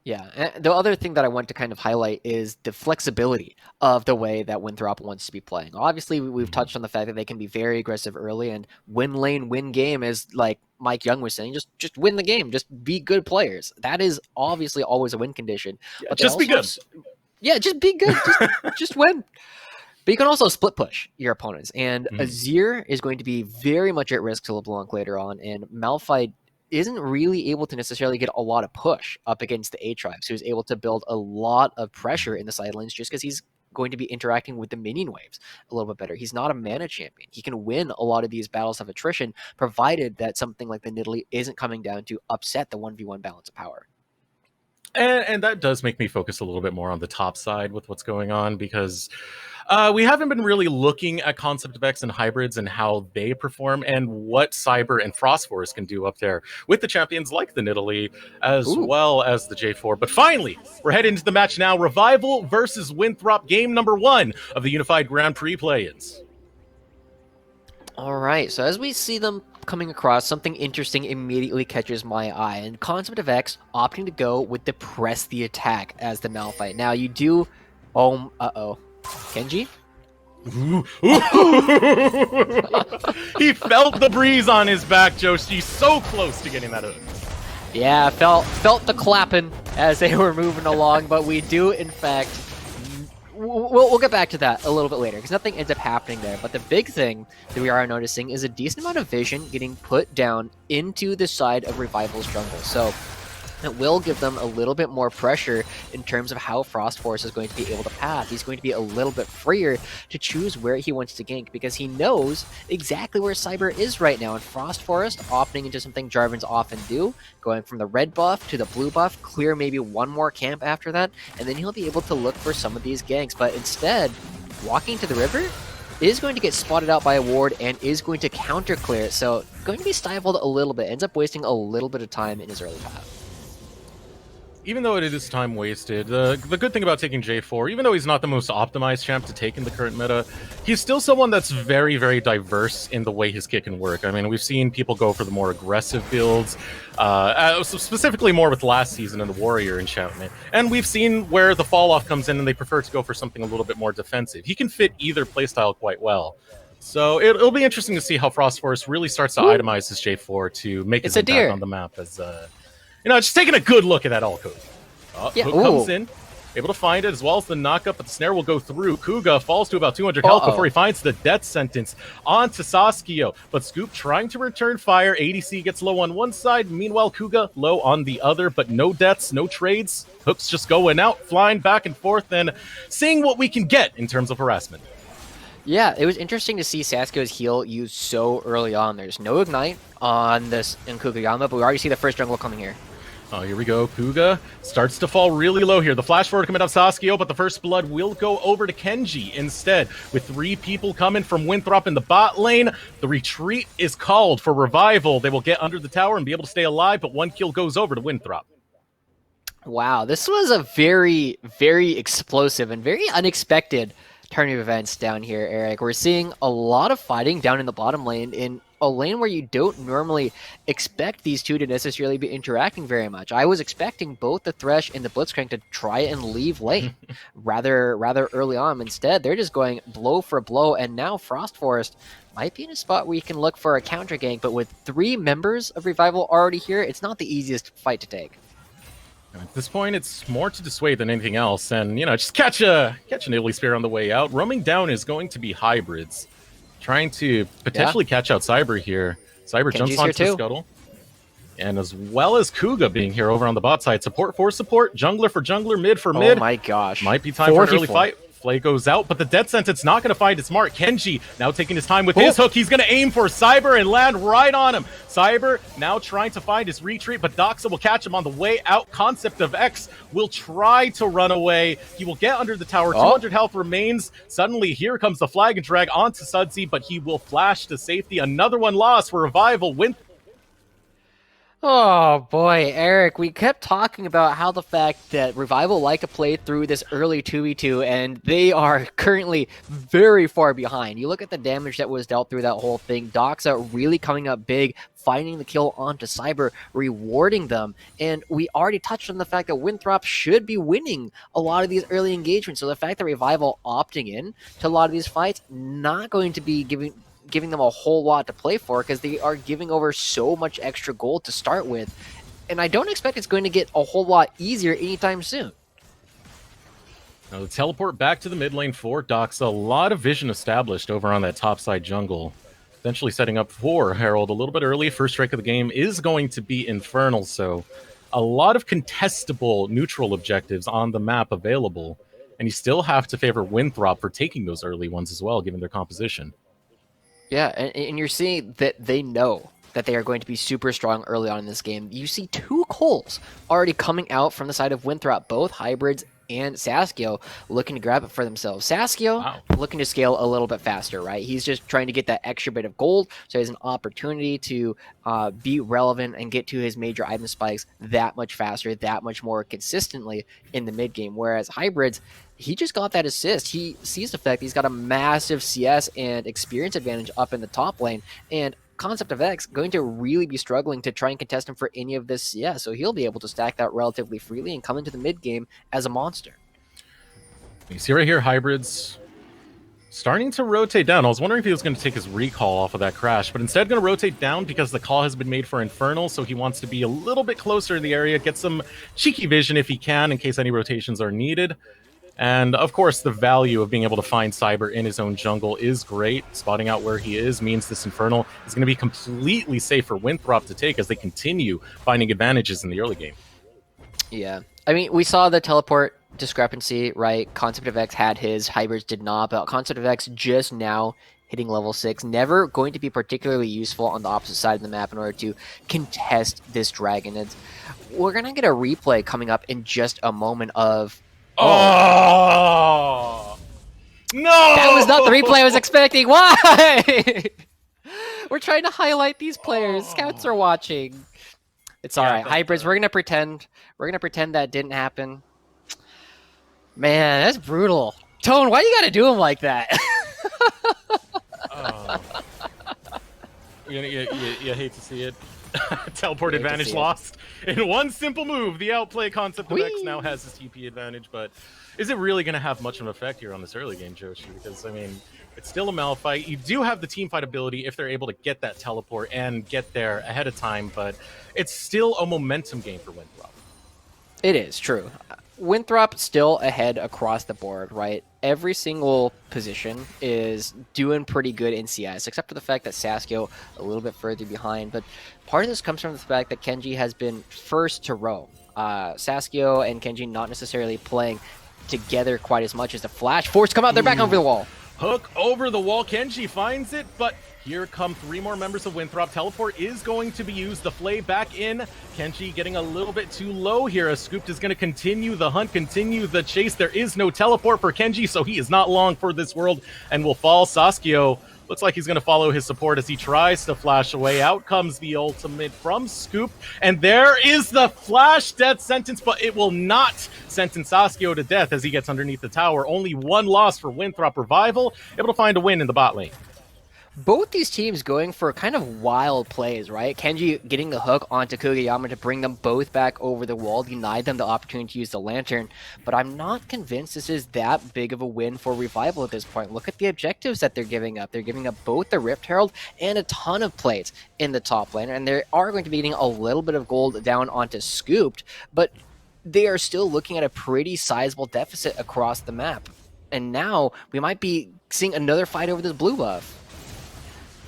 Yeah, and the other thing that I want to kind of highlight is the flexibility of the way that Winthrop wants to be playing. Obviously, we've touched on the fact that they can be very aggressive early, and win lane, win game is like Mike Young was saying, just win the game, just be good players. That is obviously always a win condition. Yeah, just be good. Yeah, just be good. Just win. But you can also split push your opponents, and Azir is going to be very much at risk to LeBlanc later on, and Malphite isn't really able to necessarily get a lot of push up against the Aatrox, who's able to build a lot of pressure in the side lanes just because he's going to be interacting with the minion waves a little bit better. He's not a mana champion. He can win a lot of these battles of attrition, provided that something like the Nidalee isn't coming down to upset the 1v1 balance of power. And that does make me focus a little bit more on the top side with what's going on, because we haven't been really looking at concept effects and hybrids and how they perform and what Cyber and Frost Force can do up there with the champions like the Nidalee as well as the J4. But finally, we're heading into the match now. Revival versus Winthrop, game number 1 of the Unified Grand Prix play-ins. All right, so as we see them coming across, something interesting immediately catches my eye, and Concept of X opting to go with the press the attack as the Malphite. Now you do, Kenji? He felt the breeze on his back, Joshi, so close to getting that hook. Yeah, felt the clapping as they were moving along, but we do in fact. We'll get back to that a little bit later, because nothing ends up happening there. But the big thing that we are noticing is a decent amount of vision getting put down into the side of Revival's jungle. So it will give them a little bit more pressure in terms of how Frost Force is going to be able to path. He's going to be a little bit freer to choose where he wants to gank because he knows exactly where Cyber is right now. And Frost Forest opting into something Jarvans often do, going from the red buff to the blue buff, clear maybe one more camp after that, and then he'll be able to look for some of these ganks. But instead, walking to the river is going to get spotted out by a ward and is going to counter clear. So going to be stifled a little bit, ends up wasting a little bit of time in his early path. Even though it is time wasted, the good thing about taking J4, even though he's not the most optimized champ to take in the current meta, he's still someone that's very, very diverse in the way his kit can work. I mean, we've seen people go for the more aggressive builds, specifically more with last season in the Warrior enchantment. And we've seen where the fall-off comes in and they prefer to go for something a little bit more defensive. He can fit either playstyle quite well. So it'll be interesting to see how Frost Force really starts to itemize his J4 to make his impact on the map as... just taking a good look at that ult code. Hook comes in, able to find it, as well as the knockup, but the snare will go through. Kuga falls to about 200 health before he finds the death sentence onto Saskio. But Scoop trying to return fire. ADC gets low on one side. Meanwhile, Kuga low on the other, but no deaths, no trades. Hook's just going out, flying back and forth, and seeing what we can get in terms of harassment. Yeah, it was interesting to see Saskio's heal used so early on. There's no ignite on this in Kugayama, but we already see the first jungle coming here. Oh, here we go. Kuga starts to fall really low here. The flash forward coming up Saskio, but the first blood will go over to Kenji instead. With 3 people coming from Winthrop in the bot lane, the retreat is called for Revival. They will get under the tower and be able to stay alive, but 1 kill goes over to Winthrop. Wow, this was a very, very explosive and very unexpected turn of events down here, Eric. We're seeing a lot of fighting down in the bottom lane in a lane where you don't normally expect these two to necessarily be interacting very much. I was expecting both the Thresh and the Blitzcrank to try and leave lane rather early on. Instead, they're just going blow for blow, and now Frost Forest might be in a spot where you can look for a counter gank, but with 3 members of Revival already here, it's not the easiest fight to take. At this point, it's more to dissuade than anything else, and, just catch an Italy Spear on the way out. Roaming down is going to be Hybrids, trying to potentially catch out Cyber here. Cyber jumps onto the scuttle. And as well as Kuga being here over on the bot side. Support for support, jungler for jungler, mid for mid. Oh my gosh. Might be time for an early fight. Flay goes out, but the death sentence not going to find its mark. Kenji now taking his time with his hook. He's going to aim for Cyber and land right on him. Cyber now trying to find his retreat, but Doxa will catch him on the way out. Concept of X will try to run away. He will get under the tower. 200 health remains. Suddenly, here comes the flag and drag onto Sudsy, but he will flash to safety. Another one lost for Revival. Oh boy, Eric, we kept talking about how the fact that Revival like to play through this early 2v2, and they are currently very far behind. You look at the damage that was dealt through that whole thing. Doxa really coming up big, finding the kill onto Cyber, rewarding them, and we already touched on the fact that Winthrop should be winning a lot of these early engagements, so the fact that Revival opting in to a lot of these fights, not going to be giving them a whole lot to play for because they are giving over so much extra gold to start with. And I don't expect it's going to get a whole lot easier anytime soon. Now the teleport back to the mid lane for Doxa. A lot of vision established over on that top side jungle. Potentially setting up for Herald a little bit early. First strike of the game is going to be Infernal, so a lot of contestable neutral objectives on the map available. And you still have to favor Winthrop for taking those early ones as well, given their composition. Yeah, and you're seeing that they know that they are going to be super strong early on in this game. You see 2 Coles already coming out from the side of Winthrop, both Hybrids and Saskio looking to grab it for themselves. Saskio looking to scale a little bit faster, right? He's just trying to get that extra bit of gold, so he has an opportunity to be relevant and get to his major item spikes that much faster, that much more consistently in the mid game. Whereas Hybrids, he just got that assist. He sees the fact he's got a massive CS and experience advantage up in the top lane, and Concept of X going to really be struggling to try and contest him for any of this CS, so he'll be able to stack that relatively freely and come into the mid game as a monster. You see right here, Hybrids starting to rotate down. I was wondering if he was going to take his recall off of that crash, but instead going to rotate down because the call has been made for Infernal, so he wants to be a little bit closer in the area, get some cheeky vision if he can in case any rotations are needed. And, of course, the value of being able to find Cyber in his own jungle is great. Spotting out where he is means this Infernal is going to be completely safe for Winthrop to take as they continue finding advantages in the early game. Yeah. I mean, we saw the teleport discrepancy, right? Concept of X had his, Hybrids did not, but Concept of X just now hitting level 6, never going to be particularly useful on the opposite side of the map in order to contest this dragon. We're going to get a replay coming up in just a moment of... Oh! No! That was not the replay I was expecting! Why? We're trying to highlight these players. Scouts are watching. It's all right. Hybrids, we're gonna pretend that didn't happen. Man, that's brutal. Tone, why you gotta do him like that? You hate to see it. Teleport advantage lost. In one simple move, the outplay Concept of X now has his TP advantage, but is it really going to have much of an effect here on this early game, Joshi? Because, I mean, it's still a Malphite. You do have the team fight ability if they're able to get that teleport and get there ahead of time, but it's still a momentum game for Winthrop. It is, true. Winthrop still ahead across the board, right? Every single position is doing pretty good in CS, except for the fact that Saskio a little bit further behind. But part of this comes from the fact that Kenji has been first to roam. Saskio and Kenji not necessarily playing together quite as much as the Flash. Force come out, they're back over the wall. Hook over the wall, Kenji finds it, but here come 3 more members of Winthrop. Teleport is going to be used. The Flay back in. Kenji getting a little bit too low here. A Scooped is going to continue the hunt, continue the chase. There is no teleport for Kenji, so he is not long for this world and will fall. Saskio looks like he's going to follow his support as he tries to flash away. Out comes the ultimate from Scoop, and there is the flash death sentence, but it will not sentence Saskio to death as he gets underneath the tower. Only 1 loss for Winthrop. Revival able to find a win in the bot lane. Both these teams going for kind of wild plays, right? Kenji getting the hook onto Kugeyama to bring them both back over the wall, denied them the opportunity to use the lantern, but I'm not convinced this is that big of a win for Revival at this point. Look at the objectives that they're giving up. They're giving up both the Rift Herald and a ton of plays in the top lane, and they are going to be getting a little bit of gold down onto Scooped, but they are still looking at a pretty sizable deficit across the map. And now we might be seeing another fight over this blue buff.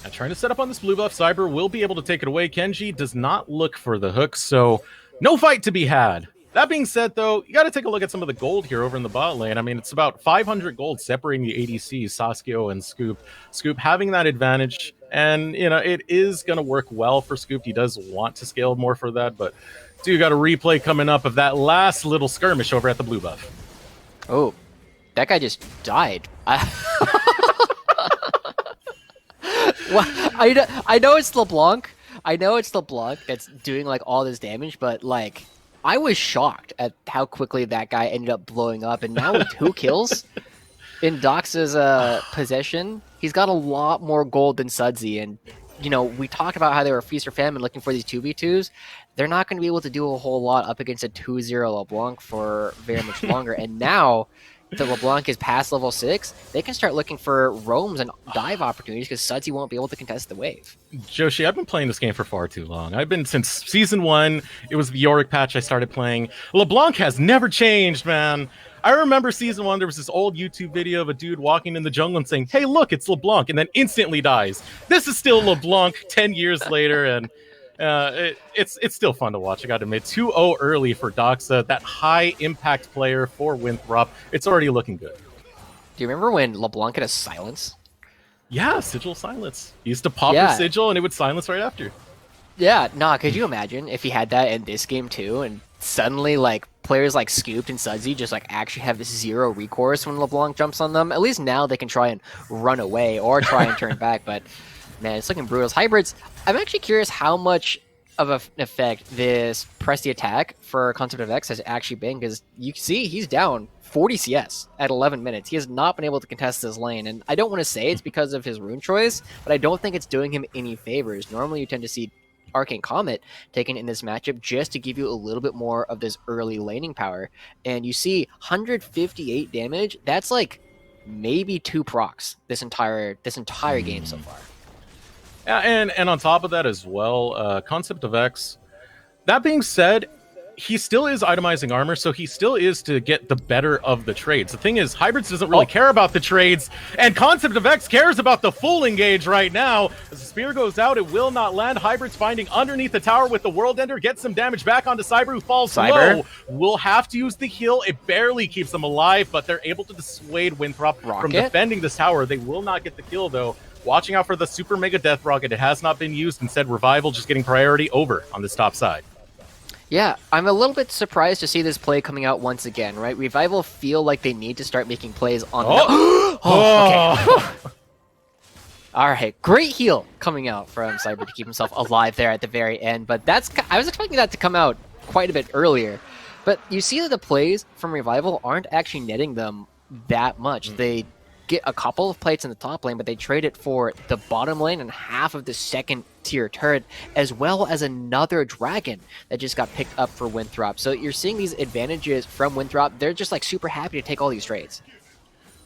And trying to set up on this blue buff, Cyber will be able to take it away. Kenji does not look for the hook, so no fight to be had. That being said, though, you got to take a look at some of the gold here over in the bot lane. I mean, it's about 500 gold separating the ADCs, Saskio and Scoop. Scoop having that advantage, and, you know, it is going to work well for Scoop. He does want to scale more for that, but do got a replay coming up of that last little skirmish over at the blue buff. Oh, that guy just died. Well, I know it's LeBlanc. I know it's LeBlanc that's doing like all this damage, but like I was shocked at how quickly that guy ended up blowing up. And now with 2 kills in Dox's possession, he's got a lot more gold than Sudsy. And you know, we talked about how they were feast or famine looking for these 2v2s. They're not going to be able to do a whole lot up against a 2-0 LeBlanc for very much longer. And now that LeBlanc is past level 6, they can start looking for roams and dive opportunities because Sudsy won't be able to contest the wave. Joshi, I've been playing this game for far too long. I've been since Season 1. It was the Yorick patch I started playing. LeBlanc has never changed, man. I remember Season 1, there was this old YouTube video of a dude walking in the jungle and saying, hey, look, it's LeBlanc, and then instantly dies. This is still LeBlanc 10 years later, and it's still fun to watch. I got to admit, 2-0 early for Doxa, that high impact player for Winthrop. It's already looking good. Do you remember when LeBlanc had a silence? Yeah, Sigil silence. He used to pop his Sigil and it would silence right after. Yeah, nah, could you imagine if he had that in this game too, and suddenly like players like Scooped and Sudsy just like actually have 0 recourse when LeBlanc jumps on them? At least now they can try and run away or try and turn back, but man, it's looking brutal. Hybrids, I'm actually curious how much of an effect this press the attack for Concept of X has actually been, because you see he's down 40 CS at 11 minutes. He has not been able to contest this lane, and I don't want to say it's because of his rune choice, but I don't think it's doing him any favors. Normally you tend to see Arcane Comet taken in this matchup just to give you a little bit more of this early laning power, and you see 158 damage. That's like maybe 2 procs this entire game so far. Yeah, and on top of that as well, Concept of X. That being said, he still is itemizing armor, so he still is to get the better of the trades. The thing is, Hybrids doesn't really care about the trades, and Concept of X cares about the full engage right now. As the spear goes out, it will not land. Hybrids finding underneath the tower with the World Ender, gets some damage back onto Cyber, who falls low. Will have to use the heal. It barely keeps them alive, but they're able to dissuade Winthrop from defending this tower. They will not get the kill, though. Watching out for the Super Mega Death Rocket. It has not been used. Instead, Revival just getting priority over on this top side. Yeah, I'm a little bit surprised to see this play coming out once again, right? Revival feel like they need to start making plays on okay. All right, great heal coming out from Cyber to keep himself alive there at the very end, but I was expecting that to come out quite a bit earlier. But you see that the plays from Revival aren't actually netting them that much. They get a couple of plates in the top lane, but they trade it for the bottom lane and half of the second tier turret, as well as another dragon that just got picked up for Winthrop. So you're seeing these advantages from Winthrop. They're just like super happy to take all these trades.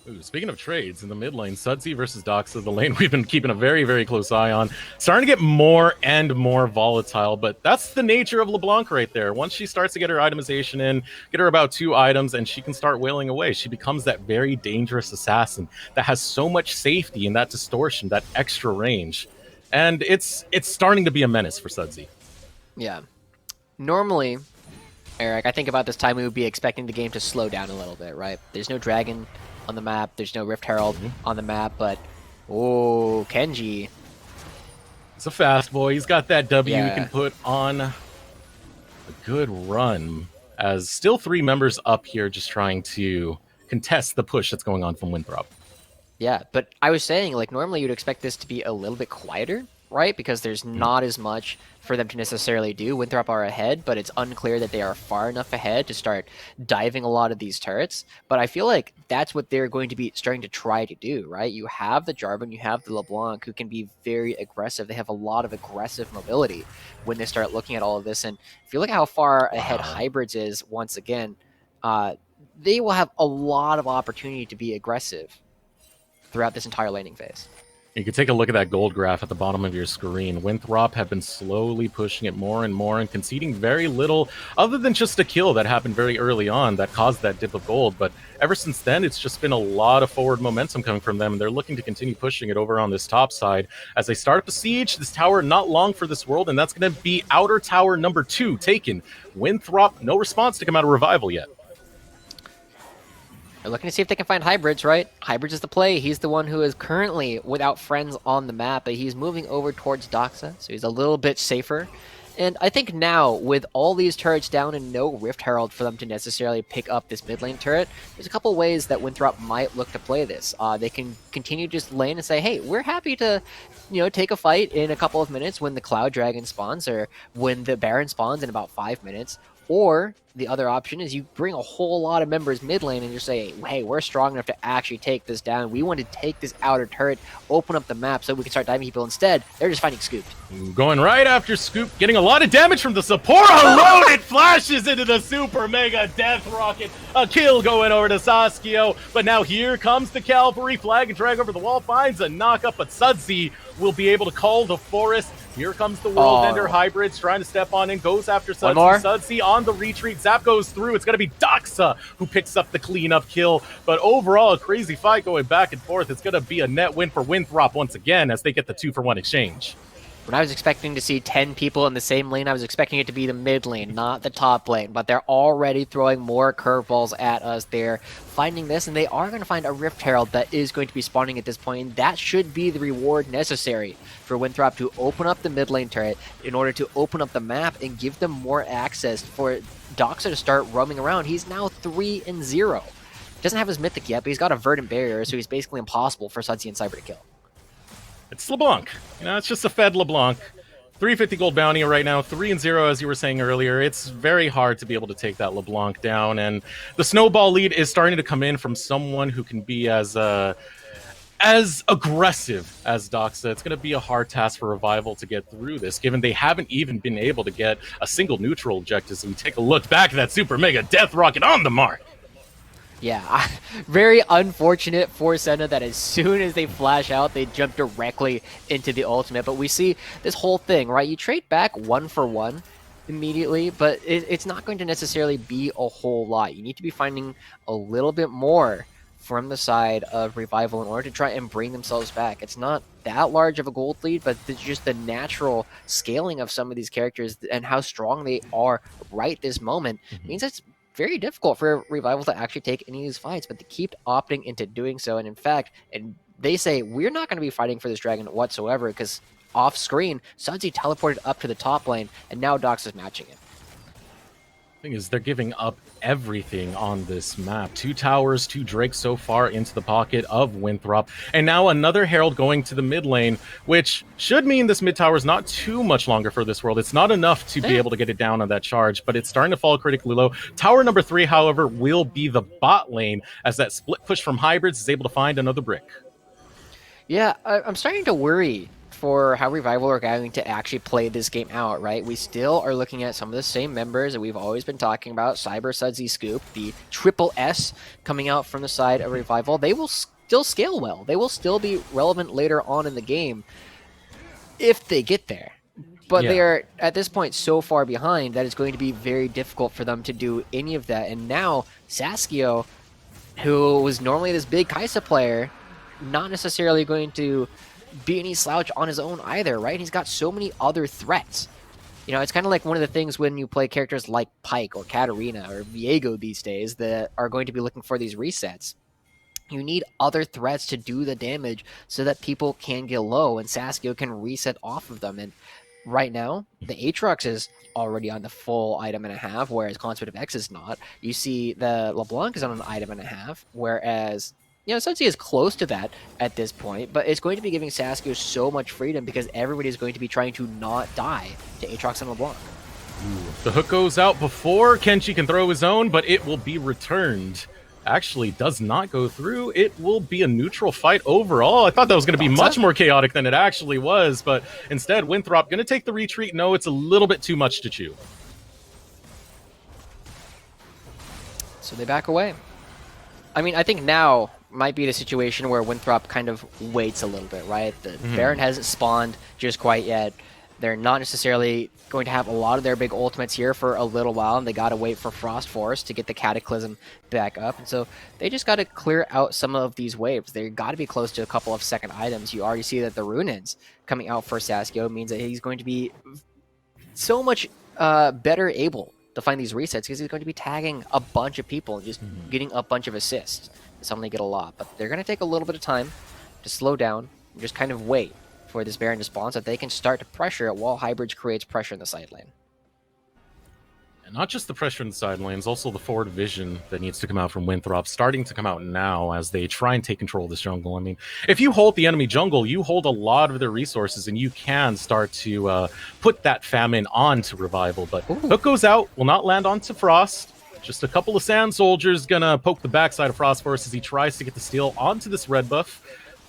Ooh, speaking of trades, in the mid lane, Sudsy versus Doxa, the lane we've been keeping a very, very close eye on, starting to get more and more volatile, but that's the nature of LeBlanc right there. Once she starts to get her itemization in, get her about 2 items, and she can start wailing away. She becomes that very dangerous assassin that has so much safety and that distortion, that extra range. And it's starting to be a menace for Sudsy. Yeah. Normally, Eric, I think about this time we would be expecting the game to slow down a little bit, right? There's no dragon on the map, there's no Rift Herald on the map, but oh, Kenji. He's a fast boy. He's got that W he can put on a good run. As still 3 members up here just trying to contest the push that's going on from Winthrop. Yeah, but I was saying, like, normally you'd expect this to be a little bit quieter, right? Because there's not as much for them to necessarily do. Winthrop are ahead, but it's unclear that they are far enough ahead to start diving a lot of these turrets. But I feel like that's what they're going to be starting to try to do, right? You have the Jarvan, you have the LeBlanc, who can be very aggressive. They have a lot of aggressive mobility when they start looking at all of this. And if you look at how far ahead Hybrids is, once again, they will have a lot of opportunity to be aggressive throughout this entire laning phase. You can take a look at that gold graph at the bottom of your screen. Winthrop have been slowly pushing it more and more and conceding very little, other than just a kill that happened very early on that caused that dip of gold. But ever since then, it's just been a lot of forward momentum coming from them, and they're looking to continue pushing it over on this top side. As they start up the siege, this tower not long for this world, and that's going to be outer tower number 2 taken. Winthrop, no response to come out of Revival yet. They're looking to see if they can find Hybrids, right? Hybrids is the play. He's the one who is currently without friends on the map, but he's moving over towards Doxa, so he's a little bit safer. And I think now, with all these turrets down and no Rift Herald for them to necessarily pick up this mid lane turret, there's a couple ways that Winthrop might look to play this. They can continue to just lane and say, hey, we're happy to, take a fight in a couple of minutes when the Cloud Dragon spawns or when the Baron spawns in about 5 minutes. Or the other option is you bring a whole lot of members mid lane and you say, hey, we're strong enough to actually take this down. We want to take this outer turret, open up the map so we can start diving people. Instead, they're just finding Scooped. Going right after Scoop, getting a lot of damage from the support alone. It flashes into the Super Mega Death Rocket. A kill going over to Saskio. But now here comes the Cavalry. Flag and drag over the wall, finds a knock-up, but Sudsy will be able to call the forest. Here comes the World Ender Hybrids trying to step on in, goes after Sudsy. Sudsy on the retreat. Zap goes through. It's going to be Doxa who picks up the cleanup kill. But overall, a crazy fight going back and forth. It's going to be a net win for Winthrop once again as they get the 2-for-1 exchange. When I was expecting to see 10 people in the same lane, I was expecting it to be the mid lane, not the top lane. But they're already throwing more curveballs at us. They're finding this, and they are going to find a Rift Herald that is going to be spawning at this point. That should be the reward necessary for Winthrop to open up the mid lane turret in order to open up the map and give them more access for Doxa to start roaming around. He's now 3-0. Doesn't have his mythic yet, but he's got a verdant barrier, so he's basically impossible for Sudsy and Cyber to kill. It's LeBlanc. It's just a fed LeBlanc. 350 gold bounty right now, 3-0 as you were saying earlier. It's very hard to be able to take that LeBlanc down, and the snowball lead is starting to come in from someone who can be as aggressive as Doxa. It's going to be a hard task for Revival to get through this, given they haven't even been able to get a single neutral objective. So we take a look back at that Super Mega Death Rocket on the mark. Yeah, very unfortunate for Senna that as soon as they flash out, they jump directly into the ultimate. But we see this whole thing, right? You trade back 1 for 1. immediately, but it's not going to necessarily be a whole lot. You need to be finding a little bit more from the side of Revival in order to try and bring themselves back. It's not that large of a gold lead, but it's just the natural scaling of some of these characters and how strong they are right this moment means it's very difficult for Revival to actually take any of these fights, but they keep opting into doing so. And in fact, they say, we're not going to be fighting for this dragon whatsoever, because off screen, Sudsy teleported up to the top lane, and now Dox is matching it. Thing is, they're giving up everything on this map. 2 towers, 2 drakes so far into the pocket of Winthrop, and now another herald going to the mid lane, which should mean this mid tower is not too much longer for this world. It's not enough to be able to get it down on that charge, but it's starting to fall critically low. Tower number 3, however, will be the bot lane, as that split push from Hybrids is able to find another brick. Yeah, I'm starting to worry for how Revival are going to actually play this game out, right? We still are looking at some of the same members that we've always been talking about. Cyber, Sudsy, Scoop, the triple S coming out from the side of Revival. They will still scale well. They will still be relevant later on in the game if they get there. But they are, at this point, so far behind that it's going to be very difficult for them to do any of that. And now, Saskio, who was normally this big Kaisa player, not necessarily going to be any slouch on his own either, right? He's got so many other threats. You know, it's kind of like one of the things when you play characters like Pyke or Katarina or Viego these days that are going to be looking for these resets. You need other threats to do the damage so that people can get low and Saskio can reset off of them. And right now, the Aatrox is already on the full item and a half, whereas Concept of X is not. You see the LeBlanc is on an item and a half, whereas Sudsy is close to that at this point, but it's going to be giving Saskio so much freedom because everybody is going to be trying to not die to Aatrox and LeBlanc. The hook goes out before Kenshi can throw his own, but it will be returned. Actually does not go through. It will be a neutral fight overall. I thought that was going to be much more chaotic than it actually was, but instead Winthrop going to take the retreat. No, it's a little bit too much to chew. So they back away. I mean, I think now might be the situation where Winthrop kind of waits a little bit, right? The Baron hasn't spawned just quite yet. They're not necessarily going to have a lot of their big ultimates here for a little while, and they got to wait for Frost Force to get the Cataclysm back up. And so they just got to clear out some of these waves. They got to be close to a couple of second items. You already see that the Runaan's coming out for Saskio means that he's going to be so much better able to find these resets because he's going to be tagging a bunch of people and just getting a bunch of assists. Suddenly get a lot, but they're going to take a little bit of time to slow down and just kind of wait for this Baron to spawn so that they can start to pressure it while Hybrids creates pressure in the side lane. And not just the pressure in the side lanes, also the forward vision that needs to come out from Winthrop, starting to come out now as they try and take control of this jungle. I mean, if you hold the enemy jungle, you hold a lot of their resources, and you can start to put that famine onto Revival. But hook goes out, will not land onto Frost. Just a couple of Sand Soldiers gonna poke the backside of Frost Force as he tries to get the steal onto this red buff.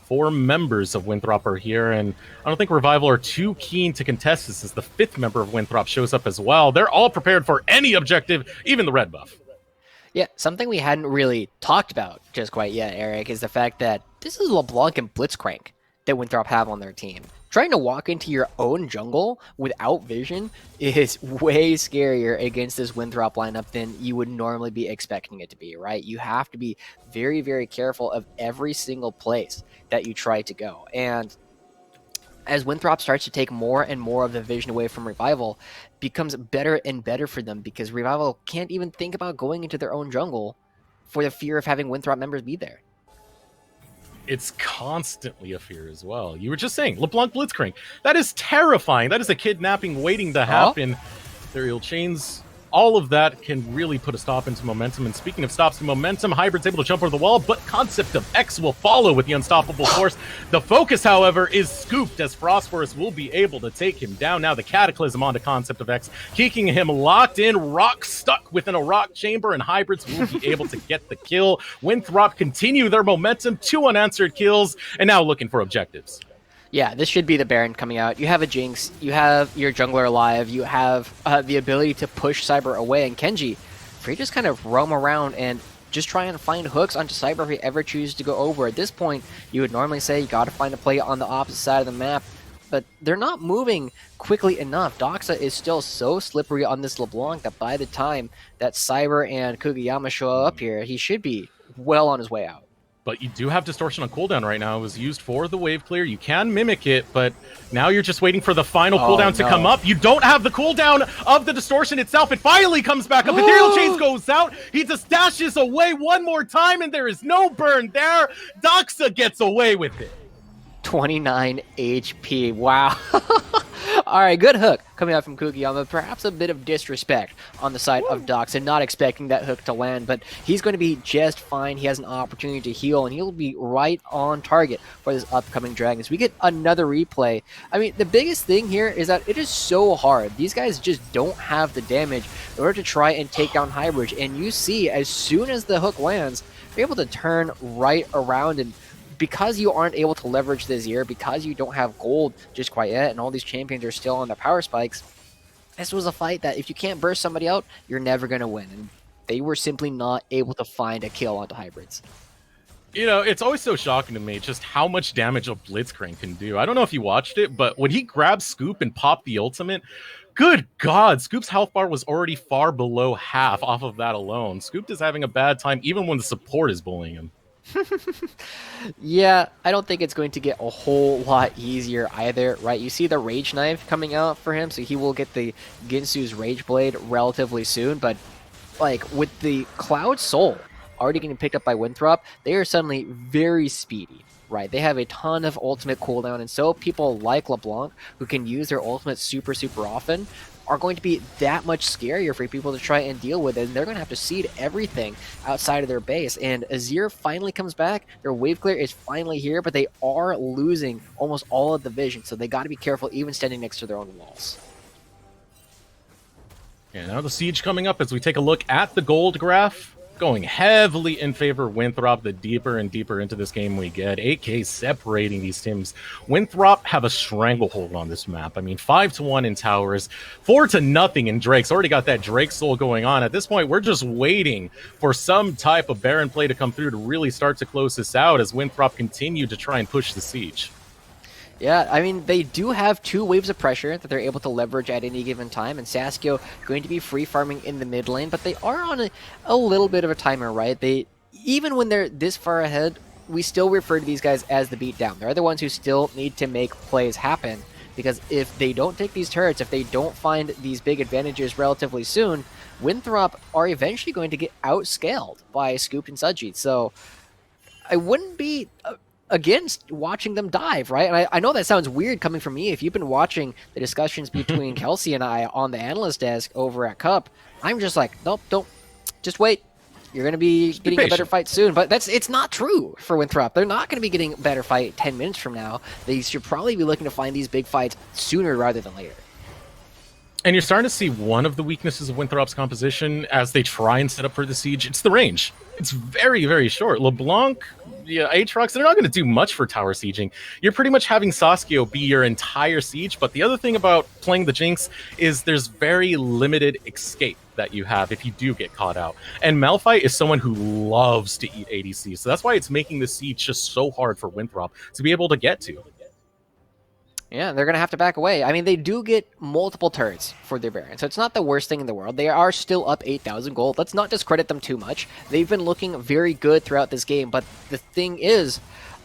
4 members of Winthrop are here, and I don't think Revival are too keen to contest this as the 5th member of Winthrop shows up as well. They're all prepared for any objective, even the red buff. Yeah, something we hadn't really talked about just quite yet, Eric, is the fact that this is LeBlanc and Blitzcrank that Winthrop have on their team. Trying to walk into your own jungle without vision is way scarier against this Winthrop lineup than you would normally be expecting it to be, right? You have to be very, very careful of every single place that you try to go. And as Winthrop starts to take more and more of the vision away from Revival, becomes better and better for them because Revival can't even think about going into their own jungle for the fear of having Winthrop members be there. It's constantly a fear as well. You were just saying, LeBlanc Blitzcrank. That is terrifying. That is a kidnapping waiting to happen. Aerial chains, all of that can really put a stop into momentum. And speaking of stops to momentum, Hybrid's able to jump over the wall, but Concept of X will follow with the unstoppable force. The focus, however, is scooped as Frost Force will be able to take him down. Now the Cataclysm onto Concept of X, keeping him locked in, rock stuck within a rock chamber, and Hybrids will be able to get the kill. Winthrop continue their momentum, 2 unanswered kills, and now looking for objectives. Yeah, this should be the Baron coming out. You have a Jinx, you have your jungler alive, you have the ability to push Cyber away, and Kenji, free to just kind of roam around and just try and find hooks onto Cyber if he ever chooses to go over. At this point, you would normally say you got to find a play on the opposite side of the map. but they're not moving quickly enough. Doxa is still so slippery on this LeBlanc that by the time that Cyber and Kugiyama show up here, he should be well on his way out. But you do have Distortion on cooldown right now. It was used for the wave clear. You can mimic it, but now you're just waiting for the final cooldown to come up. You don't have the cooldown of the Distortion itself. It finally comes back up. Ethereal Chains goes out. He just dashes away one more time, and there is no burn there. Doxa gets away with it. 29 HP. Wow. All right, good hook coming out from Kugiyama. Perhaps a bit of disrespect on the side of Doxa, not expecting that hook to land, but he's going to be just fine. He has an opportunity to heal, and he'll be right on target for this upcoming Dragons. We get another replay. I mean, the biggest thing here is that it is so hard. These guys just don't have the damage in order to try and take down Highbridge, and you see as soon as the hook lands, they're able to turn right around, and because you aren't able to leverage this year, because you don't have gold just quite yet, and all these champions are still on their power spikes, this was a fight that if you can't burst somebody out, you're never going to win. And they were simply not able to find a kill onto Hybrids. You know, it's always so shocking to me just how much damage a Blitzcrank can do. I don't know if you watched it, but when he grabbed Scoop and popped the ultimate, good God, Scoop's health bar was already far below half off of that alone. Scoop is having a bad time even when the support is bullying him. Yeah, I don't think it's going to get a whole lot easier either, right? You see the Rage Knife coming out for him, so he will get the Ginsu's Rage Blade relatively soon, but like with the Cloud Soul already getting picked up by Winthrop, they are suddenly very speedy, right? They have a ton of ultimate cooldown, and so people like LeBlanc, who can use their ultimate super often, are going to be that much scarier for people to try and deal with it, and they're going to have to seed everything outside of their base. And Azir finally comes back, their wave clear is finally here, but they are losing almost all of the vision, so they got to be careful even standing next to their own walls. And now the siege coming up as we take a look at the gold graph. Going heavily in favor of Winthrop the deeper and deeper into this game we get. 8K separating these teams. Winthrop have a stranglehold on this map. I mean, 5-1 in towers, 4-0 in Drakes. Already got that Drake soul going on. At this point, we're just waiting for some type of Baron play to come through to really start to close this out as Winthrop continue to try and push the siege. Yeah, I mean, they do have 2 waves of pressure that they're able to leverage at any given time, and Saskio going to be free farming in the mid lane, but they are on a little bit of a timer, right? They, even when they're this far ahead, we still refer to these guys as the beatdown. They're the ones who still need to make plays happen, because if they don't take these turrets, if they don't find these big advantages relatively soon, Winthrop are eventually going to get outscaled by Scoop and Sudji. So I wouldn't be against watching them dive, right? And I know that sounds weird coming from me. If you've been watching the discussions between Kelsey and I on the analyst desk over at Cup, I'm just like, nope, don't, just wait. You're going to be getting a better fight soon. But it's not true for Winthrop. They're not going to be getting a better fight 10 minutes from now. They should probably be looking to find these big fights sooner rather than later. And you're starting to see one of the weaknesses of Winthrop's composition as they try and set up for the siege. It's the range. It's very, very short. LeBlanc, Aatrox, they're not going to do much for tower sieging. You're pretty much having Saskio be your entire siege, but the other thing about playing the Jinx is there's very limited escape that you have if you do get caught out. And Malphite is someone who loves to eat ADC, so that's why it's making the siege just so hard for Winthrop to be able to get to. Yeah, they're going to have to back away. I mean, they do get multiple turrets for their Baron, so it's not the worst thing in the world. They are still up 8,000 gold. Let's not discredit them too much. They've been looking very good throughout this game, but the thing is,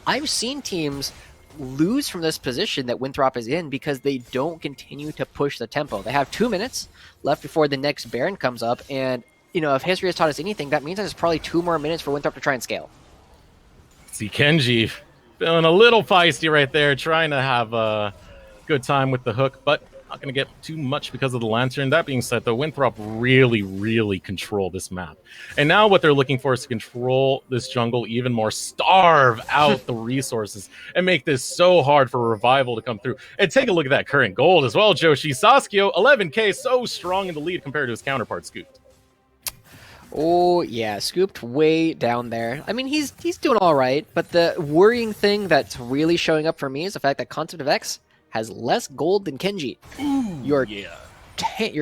I've seen teams lose from this position that Winthrop is in because they don't continue to push the tempo. They have 2 minutes left before the next Baron comes up, and, you know, if history has taught us anything, that means there's probably 2 more minutes for Winthrop to try and scale. See Kenji feeling a little feisty right there, trying to have a good time with the hook, but not going to get too much because of the Lantern. That being said, though, Winthrop really, really control this map. And now what they're looking for is to control this jungle even more, starve out the resources, and make this so hard for Revival to come through. And take a look at that current gold as well, Joshi. Saskio, 11k, so strong in the lead compared to his counterpart, Scooped. Oh, yeah, Scooped way down there. I mean, he's doing all right, but the worrying thing that's really showing up for me is the fact that Concept of X has less gold than Kenji. Ooh, your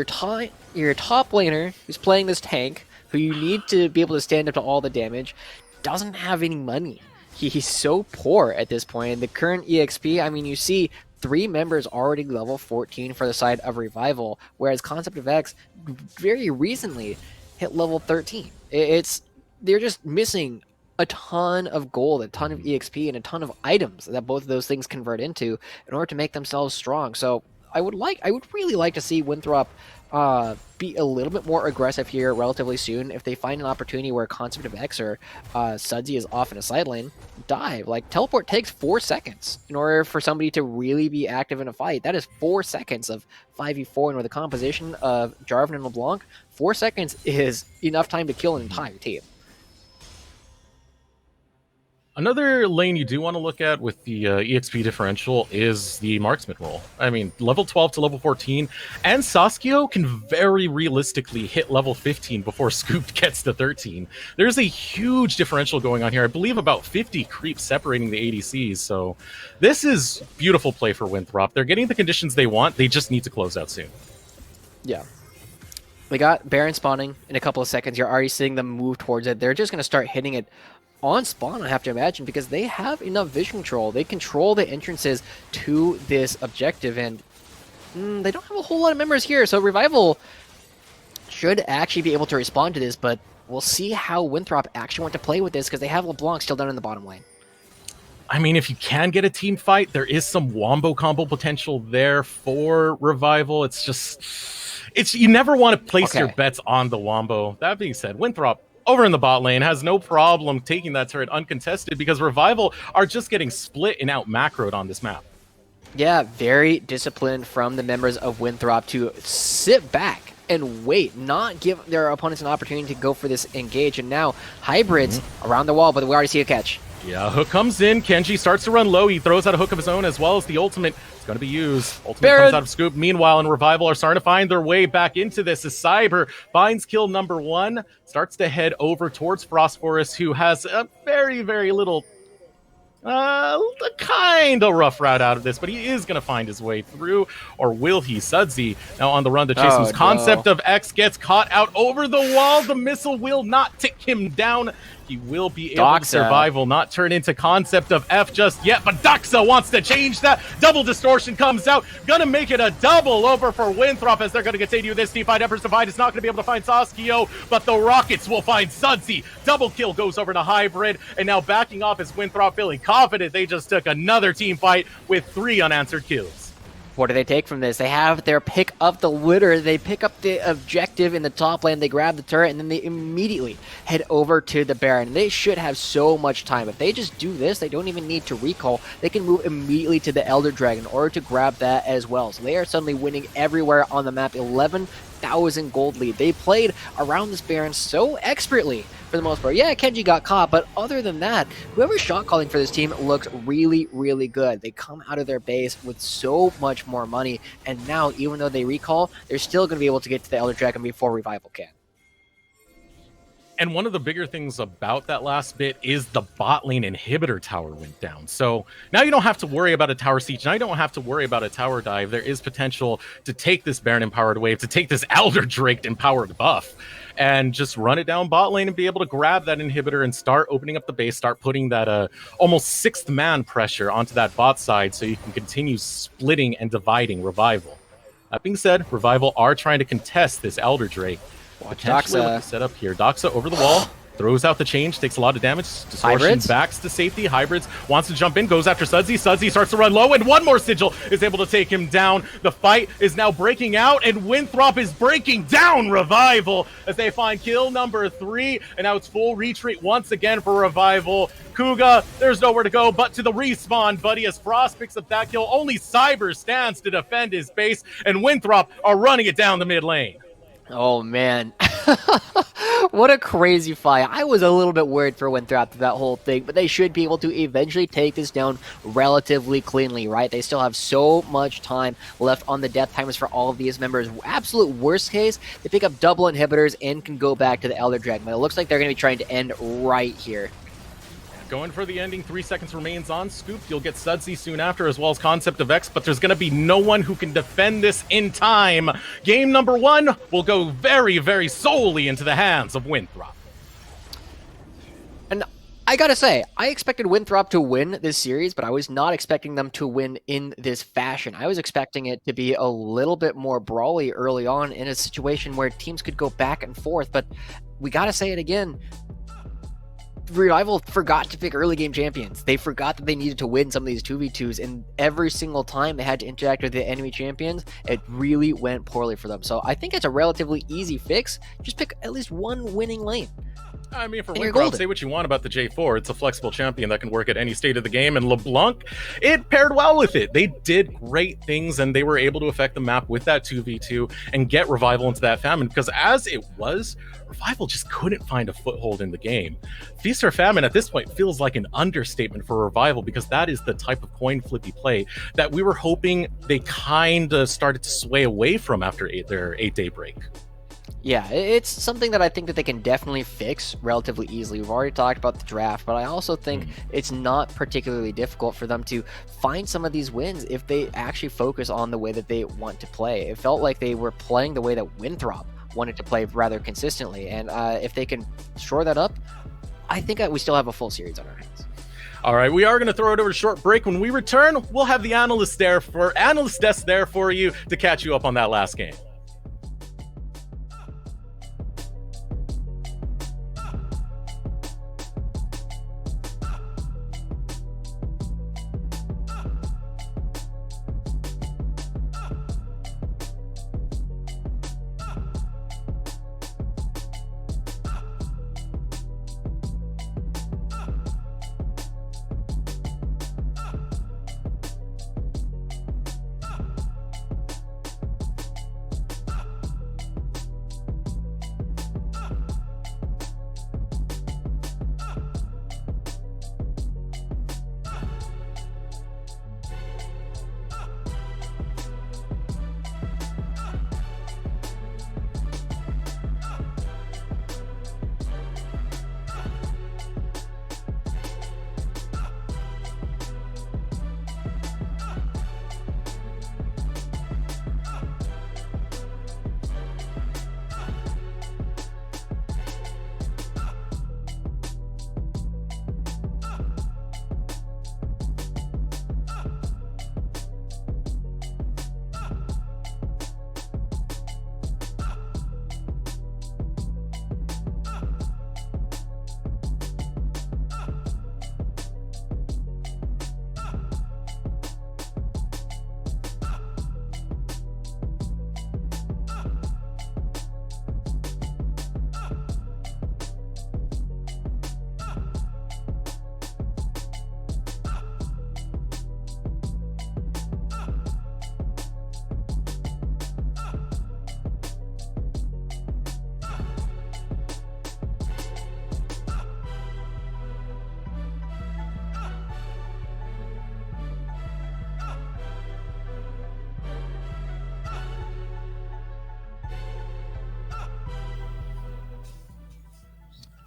top laner who's playing this tank, who you need to be able to stand up to all the damage, doesn't have any money. He's so poor at this point. And the current EXP, I mean, you see 3 members already level 14 for the side of Revival, whereas Concept of X very recently hit level 13. They're just missing a ton of gold, a ton of EXP, and a ton of items that both of those things convert into in order to make themselves strong. So I would really like to see Winthrop be a little bit more aggressive here relatively soon. If they find an opportunity where Concept of X or Sudsy is off in a side lane, dive. Like, teleport takes 4 seconds in order for somebody to really be active in a fight. That is 4 seconds of 5v4, and with the composition of Jarvan and LeBlanc, 4 seconds is enough time to kill an entire team. Another lane you do want to look at with the EXP differential is the marksman role. I mean, level 12 to level 14, and Saskio can very realistically hit level 15 before Scoop gets to 13. There's a huge differential going on here. I believe about 50 creeps separating the ADCs, so this is beautiful play for Winthrop. They're getting the conditions they want. They just need to close out soon. Yeah. We got Baron spawning in a couple of seconds. You're already seeing them move towards it. They're just going to start hitting it on spawn, I have to imagine, because they have enough vision control. They control the entrances to this objective, and they don't have a whole lot of members here, so Revival should actually be able to respond to this, but we'll see how Winthrop actually want to play with this, because they have LeBlanc still down in the bottom lane. I mean, if you can get a team fight, there is some wombo combo potential there for Revival. It's just... you never want to place your bets on the wombo. That being said, Winthrop over in the bot lane has no problem taking that turret uncontested, because Revival are just getting split and out macroed on this map. Yeah, very disciplined from the members of Winthrop to sit back and wait, not give their opponents an opportunity to go for this engage. And now hybrids around the wall, but we already see a catch. Yeah, hook comes in. Kenji starts to run low. He throws out a hook of his own, as well as the ultimate. It's going to be used. Ultimate comes out of Scoop. Meanwhile, and Revival are starting to find their way back into this as Cyber finds kill number 1. Starts to head over towards Frost Forest, who has a very, very little... kind of rough route out of this, but he is going to find his way through, or will he? Sudsy now on the run to chase him. Concept of X gets caught out over the wall. The missile will not tick him down. He will be able to survive, will not turn into Concept of F just yet, but Doxa wants to change that. Double distortion comes out, gonna make it a double over for Winthrop, as they're gonna continue this team fight. Emperor's Divide is not gonna be able to find Saskio, but the Rockets will find Sudsy. Double kill goes over to Hybrid, and now backing off is Winthrop, feeling confident they just took another team fight with 3 unanswered kills. What do they take from this? They have their pick of the litter. They pick up the objective in the top lane. They grab the turret, and then they immediately head over to the Baron. They should have so much time. If they just do this, they don't even need to recall. They can move immediately to the Elder Dragon in order to grab that as well. So they are suddenly winning everywhere on the map. 11,000 gold lead. They played around this Baron so expertly for the most part. Yeah, Kenji got caught, but other than that, whoever's shot calling for this team looks really, really good. They come out of their base with so much more money, and now, even though they recall, they're still going to be able to get to the Elder Dragon before Revival can. And one of the bigger things about that last bit is the bot lane inhibitor tower went down. So now you don't have to worry about a tower siege. Now you don't have to worry about a tower dive. There is potential to take this Baron empowered wave, to take this Elder Drake empowered buff, and just run it down bot lane and be able to grab that inhibitor and start opening up the base, start putting that almost 6th man pressure onto that bot side, so you can continue splitting and dividing Revival. That being said, Revival are trying to contest this Elder Drake. Potentially with the setup here. Doxa over the wall, throws out the change, takes a lot of damage. Distortion backs to safety. Hybrids wants to jump in, goes after Sudsy. Sudsy starts to run low, and one more sigil is able to take him down. The fight is now breaking out, and Winthrop is breaking down Revival as they find kill number 3, and now it's full retreat once again for Revival. Kuga, there's nowhere to go but to the respawn, buddy, as Frost picks up that kill. Only Cyber stands to defend his base, and Winthrop are running it down the mid lane. Oh, man. What a crazy fight. I was a little bit worried for Winthrop after that whole thing, but they should be able to eventually take this down relatively cleanly, right? They still have so much time left on the death timers for all of these members. Absolute worst case, they pick up double inhibitors and can go back to the Elder Dragon. But it looks like they're going to be trying to end right here. Going for the ending, 3 seconds remains on Scoop. You'll get Sudsy soon after, as well as Concept of X, but there's going to be no one who can defend this in time. Game number 1 will go very, very solely into the hands of Winthrop. And I gotta say, I expected Winthrop to win this series, but I was not expecting them to win in this fashion. I was expecting it to be a little bit more brawly early on in a situation where teams could go back and forth, but we gotta say it again. Revival forgot to pick early game champions. They forgot that they needed to win some of these 2v2s, and every single time they had to interact with the enemy champions, it really went poorly for them. So I think it's a relatively easy fix. Just pick at least one winning lane. I mean, for And you're Winthrop, golden. say what you want about the J4. It's a flexible champion that can work at any state of the game, and LeBlanc, it paired well with it. They did great things, and they were able to affect the map with that 2v2 and get Revival into that famine, because as it was, Revival just couldn't find a foothold in the game. Feast or Famine at this point feels like an understatement for Revival, because that is the type of coin flippy play that we were hoping they kind of started to sway away from after their 8-day break. Yeah, it's something that I think that they can definitely fix relatively easily. We've already talked about the draft, but I also think it's not particularly difficult for them to find some of these wins if they actually focus on the way that they want to play. It felt like they were playing the way that Winthrop wanted to play rather consistently, and if they can shore that up, I think we still have a full series on our hands. All right, we are going to throw it over to short break. When we return, we'll have the analyst desk there for you to catch you up on that last game.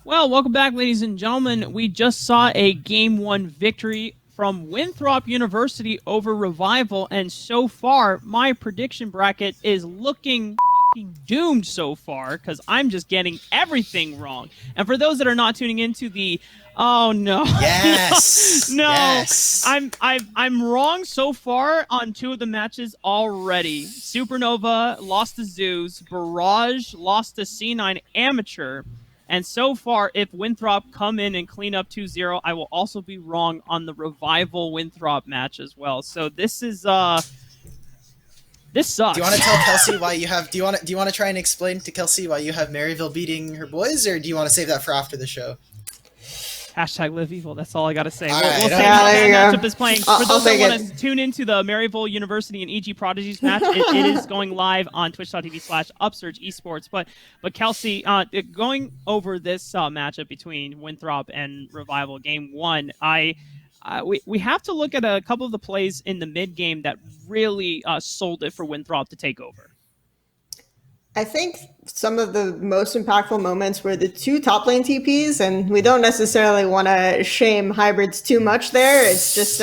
Well, welcome back, ladies and gentlemen. We just saw a Game 1 victory from Winthrop University over Revival, and so far, my prediction bracket is looking doomed so far, because I'm just getting everything wrong. And for those that are not tuning into the... Oh, no. Yes. No. Yes. I'm wrong so far on 2 of the matches already. Supernova lost to Zeus. Barrage lost to C9 Amateur. And so far, if Winthrop come in and clean up 2-0, I will also be wrong on the Revival Winthrop match as well. So this is this sucks. Do you want to tell Kelsey why you have? Do you want to try and explain to Kelsey why you have Maryville beating her boys, or do you want to save that for after the show? Hashtag live evil. That's all I got to say. All We'll right, see okay. how There you that go. matchup is playing. I'll For those that take want to tune into the Maryville University and EG Prodigies match, it is going live on twitch.tv/Upsurge Esports. But Kelsey, going over this matchup between Winthrop and Revival, Game 1, we have to look at a couple of the plays in the mid game that really sold it for Winthrop to take over. I think some of the most impactful moments were the 2 top lane TPs, and we don't necessarily want to shame hybrids too much there. It's just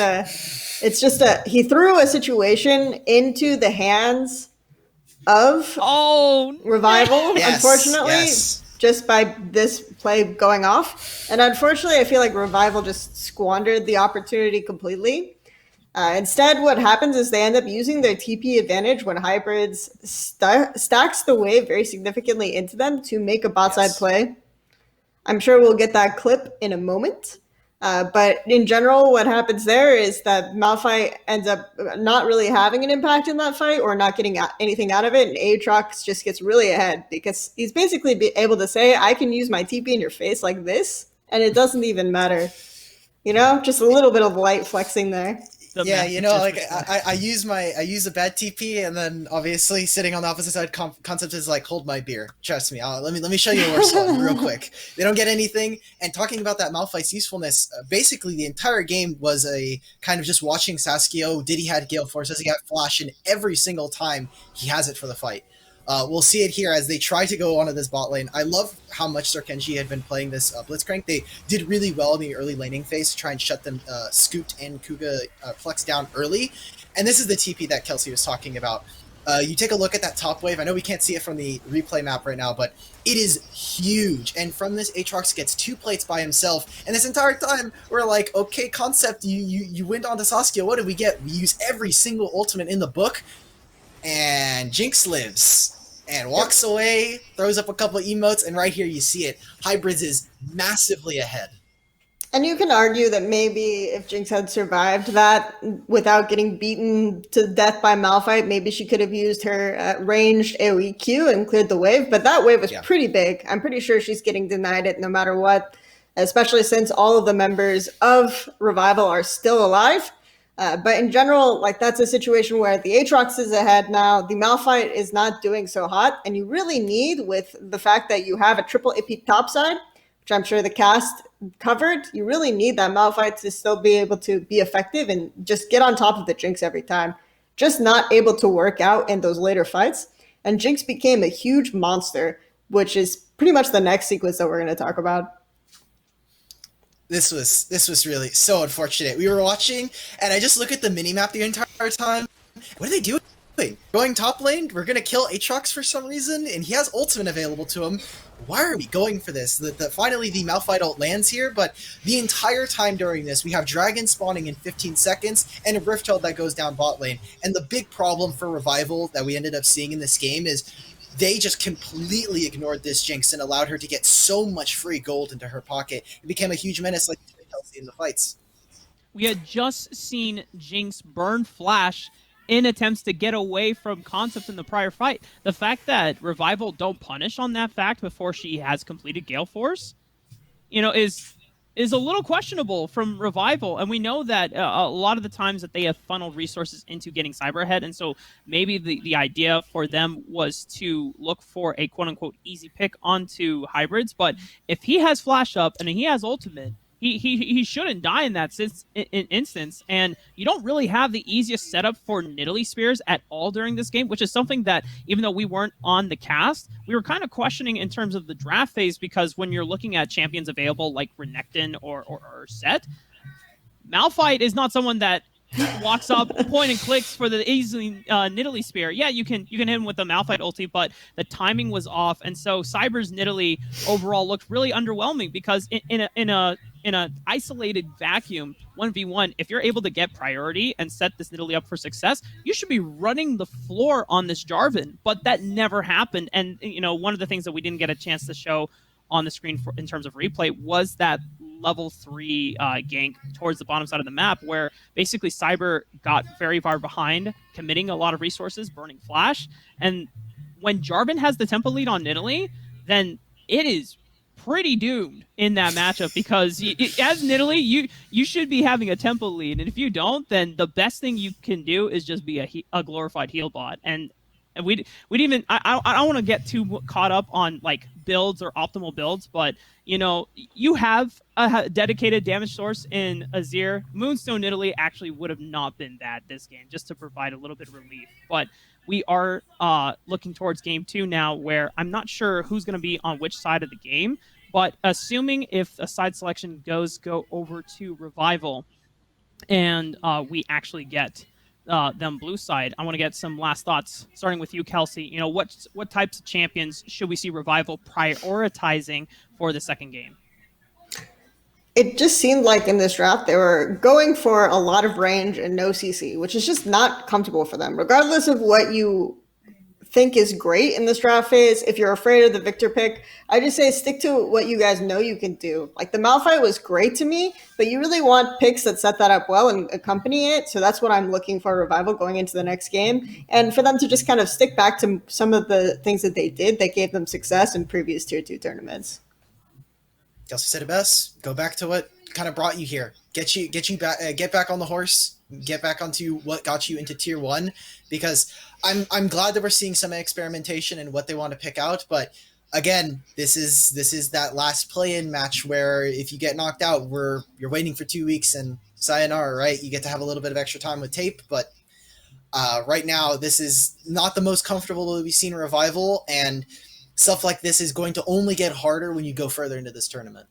he threw a situation into the hands of Oh, Revival, Yes, unfortunately. yes. just by this play going off. And unfortunately, I feel like Revival just squandered the opportunity completely. Instead, what happens is they end up using their TP advantage when Hybrids stacks the wave very significantly into them to make a bot side play. I'm sure we'll get that clip in a moment. But in general, what happens there is that Malphite ends up not really having an impact in that fight or not getting anything out of it. And Aatrox just gets really ahead because he's basically able to say, I can use my TP in your face like this, and it doesn't even matter. You know, just a little bit of light flexing there. Yeah, you know, like I use a bad TP, and then obviously sitting on the opposite side, concept is like, hold my beer. Trust me. Let me show you a worse one real quick. They don't get anything. And talking about that Malphite's usefulness, basically the entire game was a kind of just watching Saskia. Did he have Gale Force? Does he get Flash? And every single time he has it for the fight. We'll see it here as they try to go onto this bot lane. I love how much Sirkenji had been playing this Blitzcrank. They did really well in the early laning phase to try and shut them Scoot and Kuga Flex down early. And this is the TP that Kelsey was talking about. You take a look at that top wave. I know we can't see it from the replay map right now, but it is huge. And from this, Aatrox gets 2 plates by himself. And this entire time, we're like, okay, Concept, you went onto Saskia. What did we get? We use every single ultimate in the book. And Jinx lives and walks away, throws up a couple of emotes, and right here you see it. Hybrids is massively ahead. And you can argue that maybe if Jinx had survived that without getting beaten to death by Malphite, maybe she could have used her ranged AoE Q and cleared the wave. But that wave was pretty big. I'm pretty sure she's getting denied it no matter what, especially since all of the members of Revival are still alive. But in general, like that's a situation where the Aatrox is ahead now, the Malphite is not doing so hot, and you really need, with the fact that you have a triple AP topside, which I'm sure the cast covered, you really need that Malphite to still be able to be effective and just get on top of the Jinx every time. Just not able to work out in those later fights. And Jinx became a huge monster, which is pretty much the next sequence that we're going to talk about. This was really so unfortunate. We were watching, and I just look at the minimap the entire time. What are they doing? Going top lane? We're gonna kill Aatrox for some reason, and he has ultimate available to him. Why are we going for this? Finally, the Malphite ult lands here, but the entire time during this, we have Dragon spawning in 15 seconds, and a Rift Ult that goes down bot lane. And the big problem for Revival that we ended up seeing in this game is they just completely ignored this Jinx and allowed her to get so much free gold into her pocket. It became a huge menace like Kelsey in the fights. We had just seen Jinx burn Flash in attempts to get away from Concept in the prior fight. The fact that Revival don't punish on that fact before she has completed Gale Force, you know, is a little questionable from Revival. And we know that a lot of the times that they have funneled resources into getting Cyber ahead, and so maybe the idea for them was to look for a quote-unquote easy pick onto Hybrids. But if he has Flash up and he has Ultimate, he shouldn't die in that instance, and you don't really have the easiest setup for Nidalee Spears at all during this game, which is something that, even though we weren't on the cast, we were kind of questioning in terms of the draft phase, because when you're looking at champions available like Renekton or Set, Malphite is not someone that walks up, point and clicks for the easy Nidalee Spear. Yeah, you can hit him with the Malphite ulti, but the timing was off, and so Cyber's Nidalee overall looked really underwhelming, because in a isolated vacuum 1v1, if you're able to get priority and set this Nidalee up for success, you should be running the floor on this Jarvan. But that never happened, and you know, one of the things that we didn't get a chance to show on the screen in terms of replay was that level 3 gank towards the bottom side of the map, where basically Cyber got very far behind, committing a lot of resources, burning Flash. And when Jarvan has the tempo lead on Nidalee, then it is pretty doomed in that matchup, because as Nidalee, you should be having a tempo lead, and if you don't, then the best thing you can do is just be a glorified heal bot. And we'd even, I don't want to get too caught up on like builds or optimal builds, but you know, you have a dedicated damage source in Azir. Moonstone Nidalee actually would have not been bad this game, just to provide a little bit of relief. But we are looking towards game 2 now, where I'm not sure who's going to be on which side of the game, but assuming if a side selection go over to Revival, and we actually get them blue side, I want to get some last thoughts, starting with you, Kelsey. You know, what types of champions should we see Revival prioritizing for the second game? It just seemed like in this draft they were going for a lot of range and no CC, which is just not comfortable for them. Regardless of what you think is great in this draft phase, if you're afraid of the Victor pick, I just say stick to what you guys know you can do. Like the Malphite was great to me, but you really want picks that set that up well and accompany it. So that's what I'm looking for Revival going into the next game. And for them to just kind of stick back to some of the things that they did that gave them success in previous tier 2 tournaments. Kelsey said it best. Go back to what kind of brought you here. Get you back. Get back on the horse. Get back onto what got you into tier 1. Because I'm glad that we're seeing some experimentation in what they want to pick out. But again, this is that last play-in match where if you get knocked out, you're waiting for 2 weeks and sayonara, right? You get to have a little bit of extra time with tape, but right now this is not the most comfortable that we've seen Revival, and stuff like this is going to only get harder when you go further into this tournament.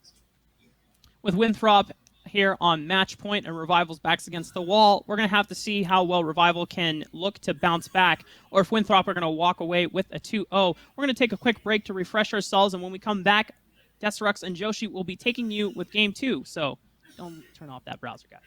With Winthrop here on match point and Revival's backs against the wall, we're going to have to see how well Revival can look to bounce back, or if Winthrop are going to walk away with a 2-0. We're going to take a quick break to refresh ourselves, and when we come back, Desirux and Joshi will be taking you with Game 2, so don't turn off that browser, guys.